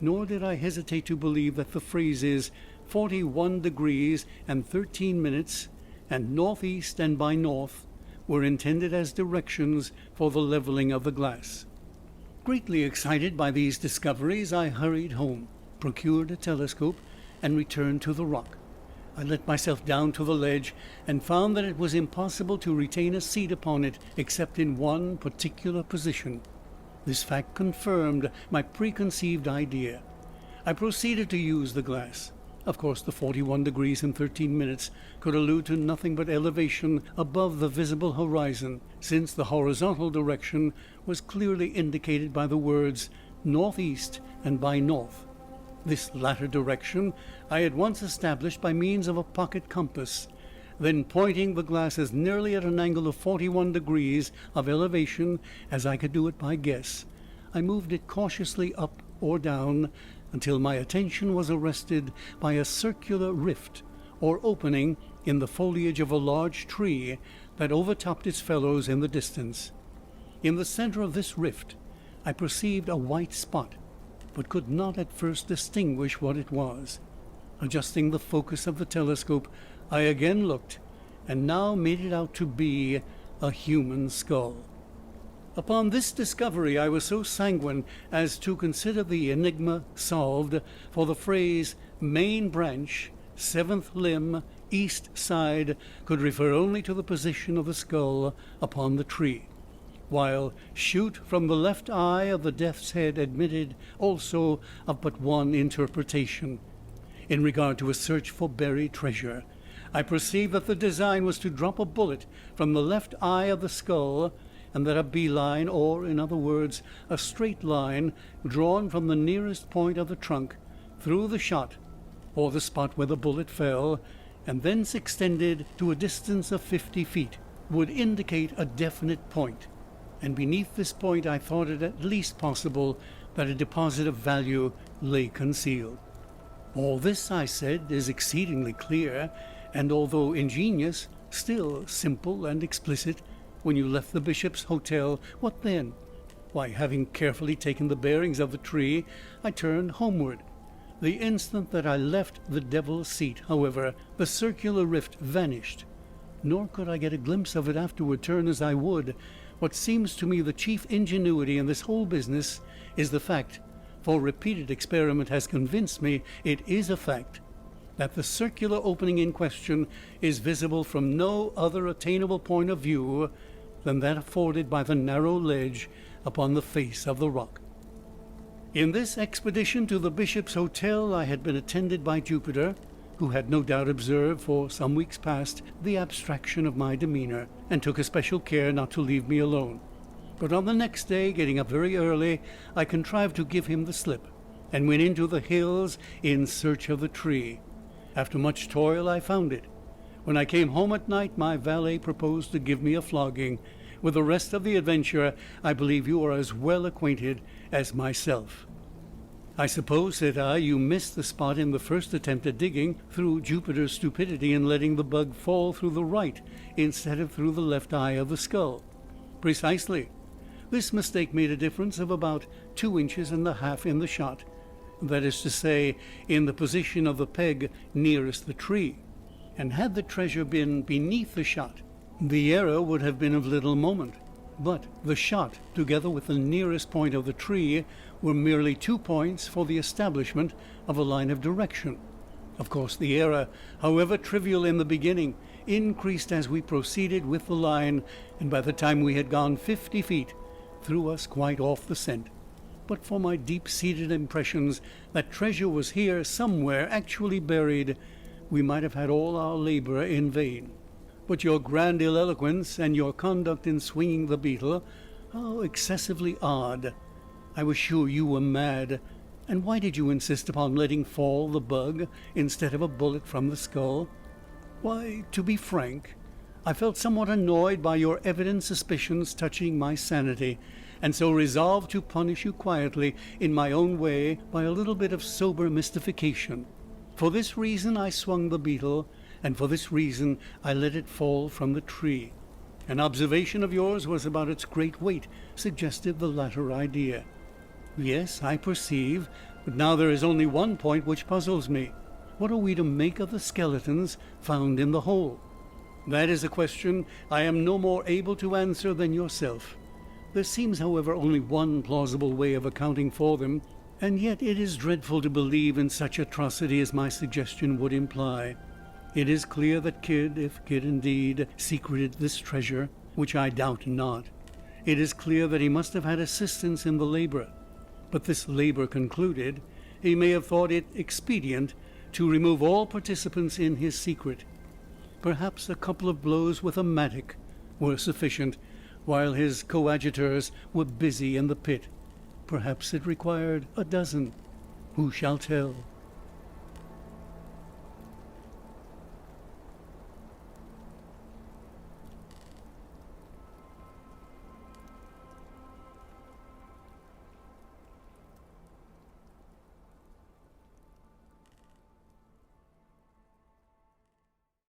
Nor did I hesitate to believe that the phrases 41 degrees and 13 minutes and northeast and by north were intended as directions for the leveling of the glass. Greatly excited by these discoveries, I hurried home, procured a telescope, and returned to the rock. I let myself down to the ledge, and found that it was impossible to retain a seat upon it except in one particular position. This fact confirmed my preconceived idea. I proceeded to use the glass. Of course, the 41 degrees and 13 minutes could allude to nothing but elevation above the visible horizon, since the horizontal direction was clearly indicated by the words northeast and by north. This latter direction I at once established by means of a pocket compass. Then, pointing the glass as nearly at an angle of 41 degrees of elevation as I could do it by guess, I moved it cautiously up or down until my attention was arrested by a circular rift or opening in the foliage of a large tree that overtopped its fellows in the distance. In the center of this rift I perceived a white spot, but could not at first distinguish what it was. Adjusting the focus of the telescope, I again looked, and now made it out to be a human skull. Upon this discovery I was so sanguine as to consider the enigma solved, for the phrase main branch, seventh limb, east side could refer only to the position of the skull upon the tree, while shoot from the left eye of the death's head admitted also of but one interpretation. In regard to a search for buried treasure, I perceived that the design was to drop a bullet from the left eye of the skull, and that a bee-line, or, in other words, a straight line, drawn from the nearest point of the trunk, through the shot, or the spot where the bullet fell, and thence extended to a distance of 50 feet, would indicate a definite point, and beneath this point I thought it at least possible that a deposit of value lay concealed. All this, I said, is exceedingly clear, and although ingenious, still simple and explicit. When you left the Bishop's Hotel, what then? Why, having carefully taken the bearings of the tree, I turned homeward. The instant that I left the Devil's Seat, however, the circular rift vanished, nor could I get a glimpse of it afterward, turn as I would. What seems to me the chief ingenuity in this whole business is the fact, for repeated experiment has convinced me it is a fact, that the circular opening in question is visible from no other attainable point of view than that afforded by the narrow ledge upon the face of the rock. In this expedition to the Bishop's Hotel I had been attended by Jupiter, who had no doubt observed for some weeks past the abstraction of my demeanour, and took especial care not to leave me alone. But on the next day, getting up very early, I contrived to give him the slip, and went into the hills in search of the tree. After much toil I found it. When I came home at night, my valet proposed to give me a flogging. With the rest of the adventure I believe you are as well acquainted as myself. I suppose, said I, you missed the spot in the first attempt at digging, through Jupiter's stupidity in letting the bug fall through the right instead of through the left eye of the skull. Precisely. This mistake made a difference of about 2.5 inches in the shot, that is to say, in the position of the peg nearest the tree, and had the treasure been beneath the shot, the error would have been of little moment. But the shot, together with the nearest point of the tree, were merely 2 points for the establishment of a line of direction, Of course, the error, however trivial in the beginning, increased as we proceeded with the line, and by the time we had gone 50 feet, threw us quite off the scent. But for my deep-seated impressions that treasure was here somewhere actually buried, we might have had all our labor in vain. But your grandiloquence and your conduct in swinging the beetle, how excessively odd! I was sure you were mad. And why did you insist upon letting fall the bug instead of a bullet from the skull? Why, to be frank, I felt somewhat annoyed by your evident suspicions touching my sanity, and so resolved to punish you quietly in my own way by a little bit of sober mystification. For this reason I swung the beetle, and for this reason I let it fall from the tree. An observation of yours was about its great weight suggested the latter idea. Yes, I perceive, but now there is only one point which puzzles me. What are we to make of the skeletons found in the hole? That is a question I am no more able to answer than yourself. There seems, however, only one plausible way of accounting for them, and yet it is dreadful to believe in such atrocity as my suggestion would imply. It is clear that Kidd, if Kidd indeed secreted this treasure, which I doubt not, it is clear that he must have had assistance in the labor. But this labor concluded, he may have thought it expedient to remove all participants in his secret. Perhaps a couple of blows with a mattock were sufficient, while his coadjutors were busy in the pit. Perhaps it required a dozen. Who shall tell?